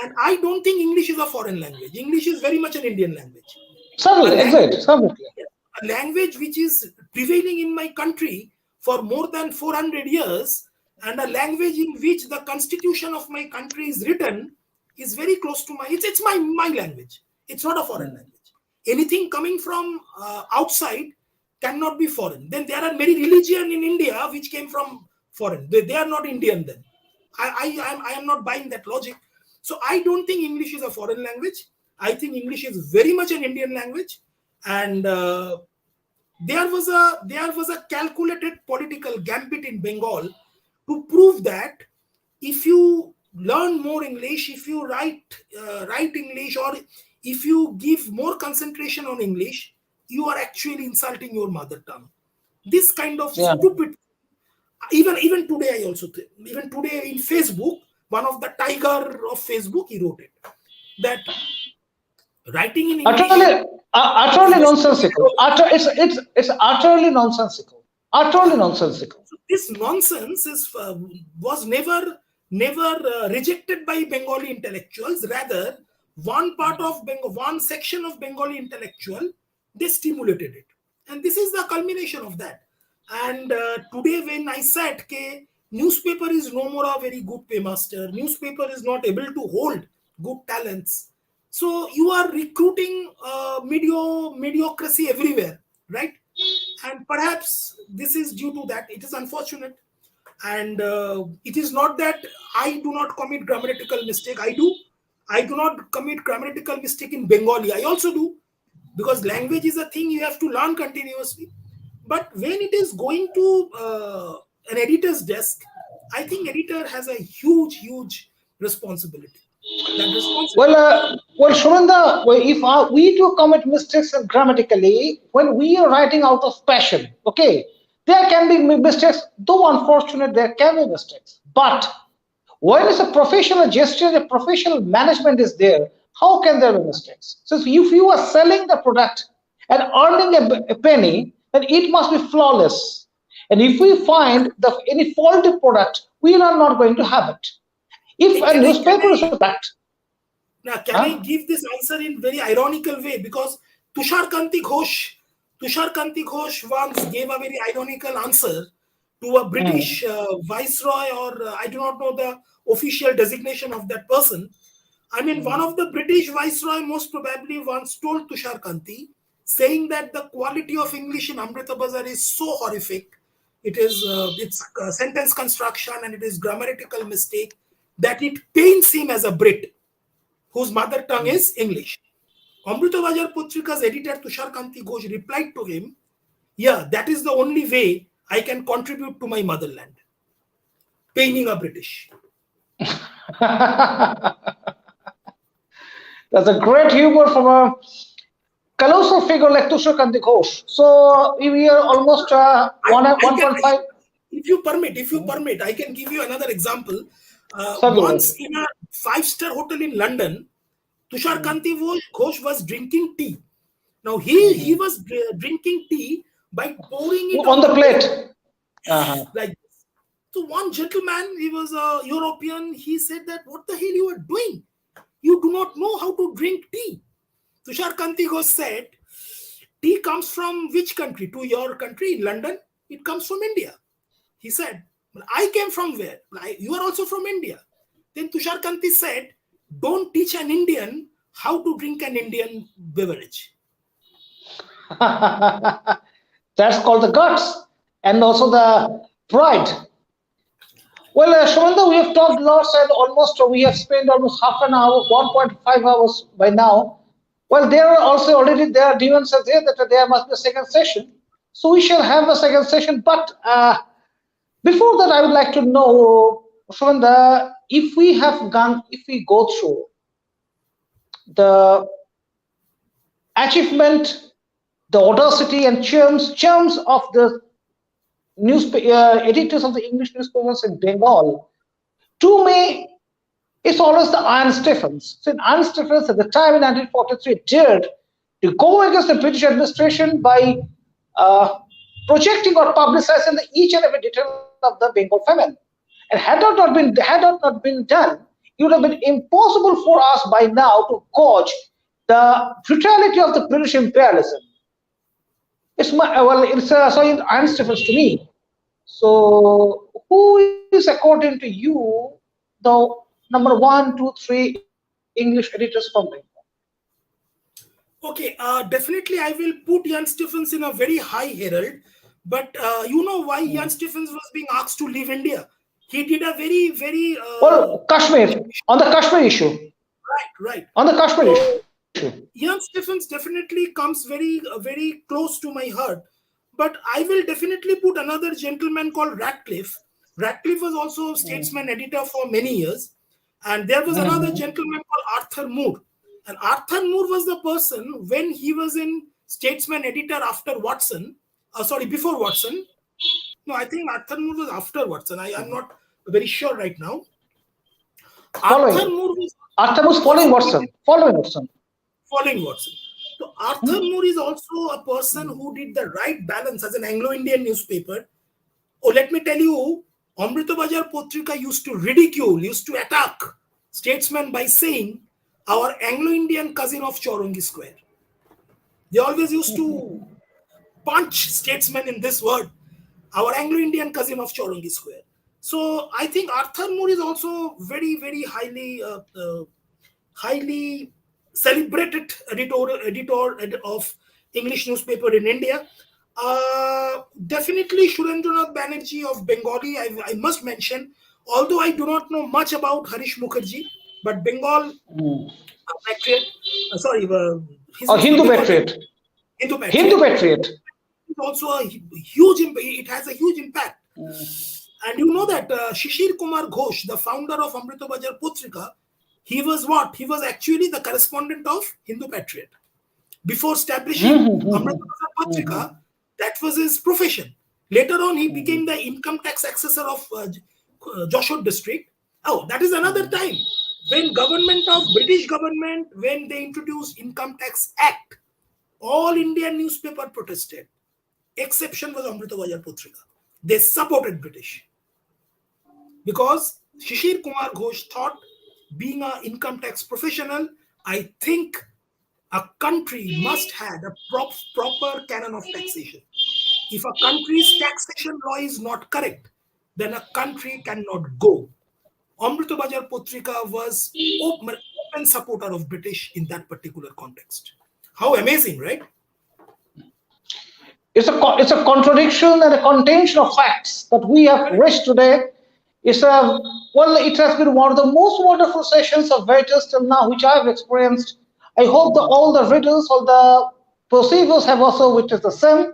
And I don't think English is a foreign language. English is very much an Indian language. A
Certainly,
language,
exactly. Certainly.
a language which is prevailing in my country for more than 400 years, and a language in which the constitution of my country is written is very close to it's my language. It's not a foreign language. Anything coming from outside cannot be foreign. Then there are many religion in India which came from foreign. They are not Indian then. I am not buying that logic. So I don't think English is a foreign language. I think English is very much an Indian language, and there was a calculated political gambit in Bengal to prove that if you learn more English, if you write English, or if you give more concentration on English, you are actually insulting your mother tongue. This kind of
Yeah.
stupid. Even today, I also think. Even today in Facebook, one of the tiger of Facebook, he wrote it that writing in English
Utterly,
is
utterly
restricted.
nonsensical. It's utterly nonsensical. Utterly nonsensical.
So this nonsense was never rejected by Bengali intellectuals. Rather, one section of Bengali intellectual, they stimulated it, and this is the culmination of that. And today, when I said, "Ke newspaper is no more a very good paymaster, newspaper is not able to hold good talents," so you are recruiting mediocracy everywhere, right? And perhaps this is due to that. It is unfortunate, and it is not that I do not commit grammatical mistake. I do not commit grammatical mistake in Bengali. I also do, because language is a thing you have to learn continuously. But when it is going to an editor's desk, I think editor has a huge responsibility. That
Well,
responsibility.
Shumanda, if we do commit mistakes grammatically, when we are writing out of passion, okay, there can be mistakes. Though unfortunate, there can be mistakes. But when it's a professional gesture, a professional management is there, how can there be mistakes? So if you are selling the product and earning a penny, then it must be flawless. And if we find any faulty product, we are not going to have it. If
Hey,
a newspaper is a product,
now, can I
huh?
give this answer in very ironical way? Because Tushar Kanti Ghosh once gave a very ironical answer to a
Mm,
British viceroy, or I do not know the official designation of that person. I mean, one of the British viceroy most probably once told Tushar Kanti, saying that the quality of English in Amrita Bazar is so horrific. It's sentence construction and it is grammatical mistake that it pains him as a Brit whose mother tongue
mm.
is English. Amrita Bazar Patrika's editor Tushar Kanti Ghosh replied to him, "Yeah, that is the only way I can contribute to my motherland, paining a British."
That's a great humor from a colossal figure like Tushar Ghosh. So we are almost
I can,
1.5.
if you permit, I can give you another example. Once
Certainly.
in a five-star hotel in London, Tushar
Mm,
Kanti Ghosh was drinking tea. Now he
mhm.
was drinking tea by pouring it
On
on
the
the table
plate. Uh-huh.
like this. So one gentleman, he was a European, he said that, "What the hell you are doing? You do not know how to drink tea." Tushar Kanti Ghosh said, "Tea comes from which country? To your country in London? It comes from India." He said, "Well, I came from where? You are also from India." Then Tushar Kanti said, "Don't teach an Indian how to drink an Indian beverage."
That's called the guts and also the pride. Well, Shomanda, we have talked lots and almost we have spent almost half an hour, 1.5 hours by now. Well, there are also already there are demands are there that there must be a second session. So we shall have a second session. But before that, I would like to know, Shomanda, if we go through the achievement, the audacity and charms of the editors of the English newspapers in Bengal, to me, it's always the Iron Stephens. So Iron Stephens at the time in 1943 dared to go against the British administration by uh, projecting or publicizing each and every detail of the Bengal famine. And had that not been done, it would have been impossible for us by now to gauge the brutality of the British imperialism. So Iron Stephens to me. So, who is, according to you, the number one, two, three English editors from Bengal?
Okay, definitely I will put Jan Stephens in a very high herald, but you know why Jan
Hmm.
Stephens was being asked to leave India? He did a very
Well, Kashmir, on the Kashmir issue.
right.
On the Kashmir issue.
So Jan Stephens definitely comes very close to my heart, but I will definitely put another gentleman called Ratcliffe. Ratcliffe was also statesman editor for many years, and there was another
Mhm.
gentleman called Arthur Moore. And Arthur Moore was the person when he was in statesman editor after Watson. Before Watson. No, I think Arthur Moore was after Watson. I'm not very sure right now. Arthur
Following.
Moore was
Arthur was following
also
Watson. Following Watson.
following Watson. So Arthur
Hmm?
Moore is also a person who did the right balance as an Anglo-Indian newspaper. Oh, let me tell you, Amrita Bazar Patrika used to ridicule, used to attack statesmen by saying, "Our Anglo-Indian cousin of Chaurangi Square." They always used to punch statesmen in this word, "Our Anglo-Indian cousin of Chaurangi Square." So I think Arthur Moore is also very highly celebrated editor of English newspaper in India. Definitely Surendranath Banerjee of Bengali, I must mention, although I do not know much about Harish Mukherjee, but Bengal
Hmm.
patriot, his
Or
newspaper
Hindu
Bengal
patriot.
Hindu
Hindu
patriot,
patriot.
is also a huge, it has a huge impact. And you know that Shishir Kumar Ghosh, the founder of Amrita Bazar Patrika, he was what? He was actually the correspondent of Hindu Patriot. Before establishing Amrita Bazar Patrika, that was his profession. Later on, he became the income tax assessor of Joshua district. Oh, that is another time when British government, when they introduced Income Tax Act, all Indian newspaper protested. Exception was Amrita Bazar Patrika. They supported British because Shishir Kumar Ghosh thought, being an income tax professional, I think a country must have a proper canon of taxation. If a country's taxation law is not correct, then a country cannot go. Amrita Bazar Patrika was open supporter of British in that particular context. How amazing, right?
It's a contradiction and a contention of facts that we have raised today. It has been one of the most wonderful sessions of Veritas till now, which I've experienced. I hope that all the readers, all the perceivers have also witnessed the same.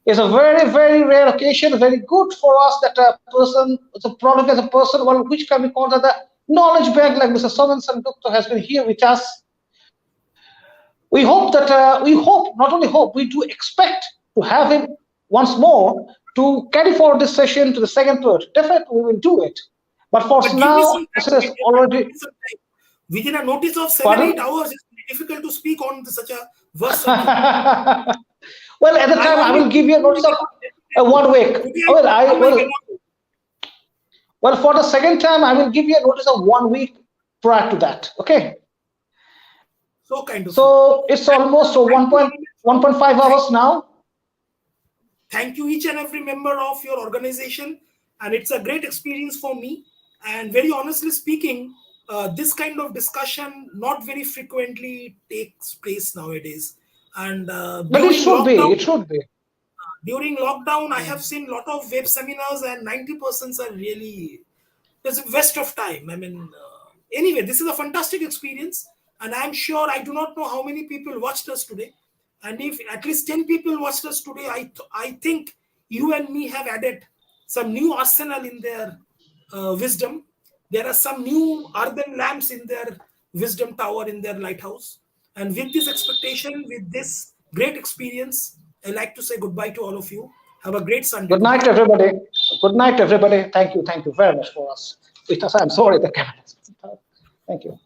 It's a very, very rare occasion, very good for us that a person, it's a product as a person, which can be called as a knowledge bank, like Mr. Somen Sengupta has been here with us. We hope that, not only hope, we do expect to have him once more to carry forward this session to the second third. Definitely, we will do it. But for now, this is already.
Within a notice of 7-8 hours, it's difficult to speak on such a verse.
Well, at the time, I will give you a notice of 1 week. Well, for the second time, I will give you a notice of 1 week prior to that. Okay.
So kind of.
So it's almost 1.5 hours now.
Thank you, each and every member of your organization, and it's a great experience for me. And very honestly speaking, this kind of discussion not very frequently takes place nowadays. And
but it should be.
During lockdown, I have seen a lot of web seminars, and 90% are really there's a waste of time. I mean, anyway, this is a fantastic experience, and I'm sure, I do not know how many people watched us today. And if at least 10 people watched us today, I think you and me have added some new arsenal in their wisdom. There are some new earthen lamps in their wisdom tower, in their lighthouse. And with this expectation, with this great experience, I'd like to say goodbye to all of you. Have a great Sunday.
Good night, everybody. Good night, everybody. Thank you very much for us. I'm sorry, the camera. Thank you.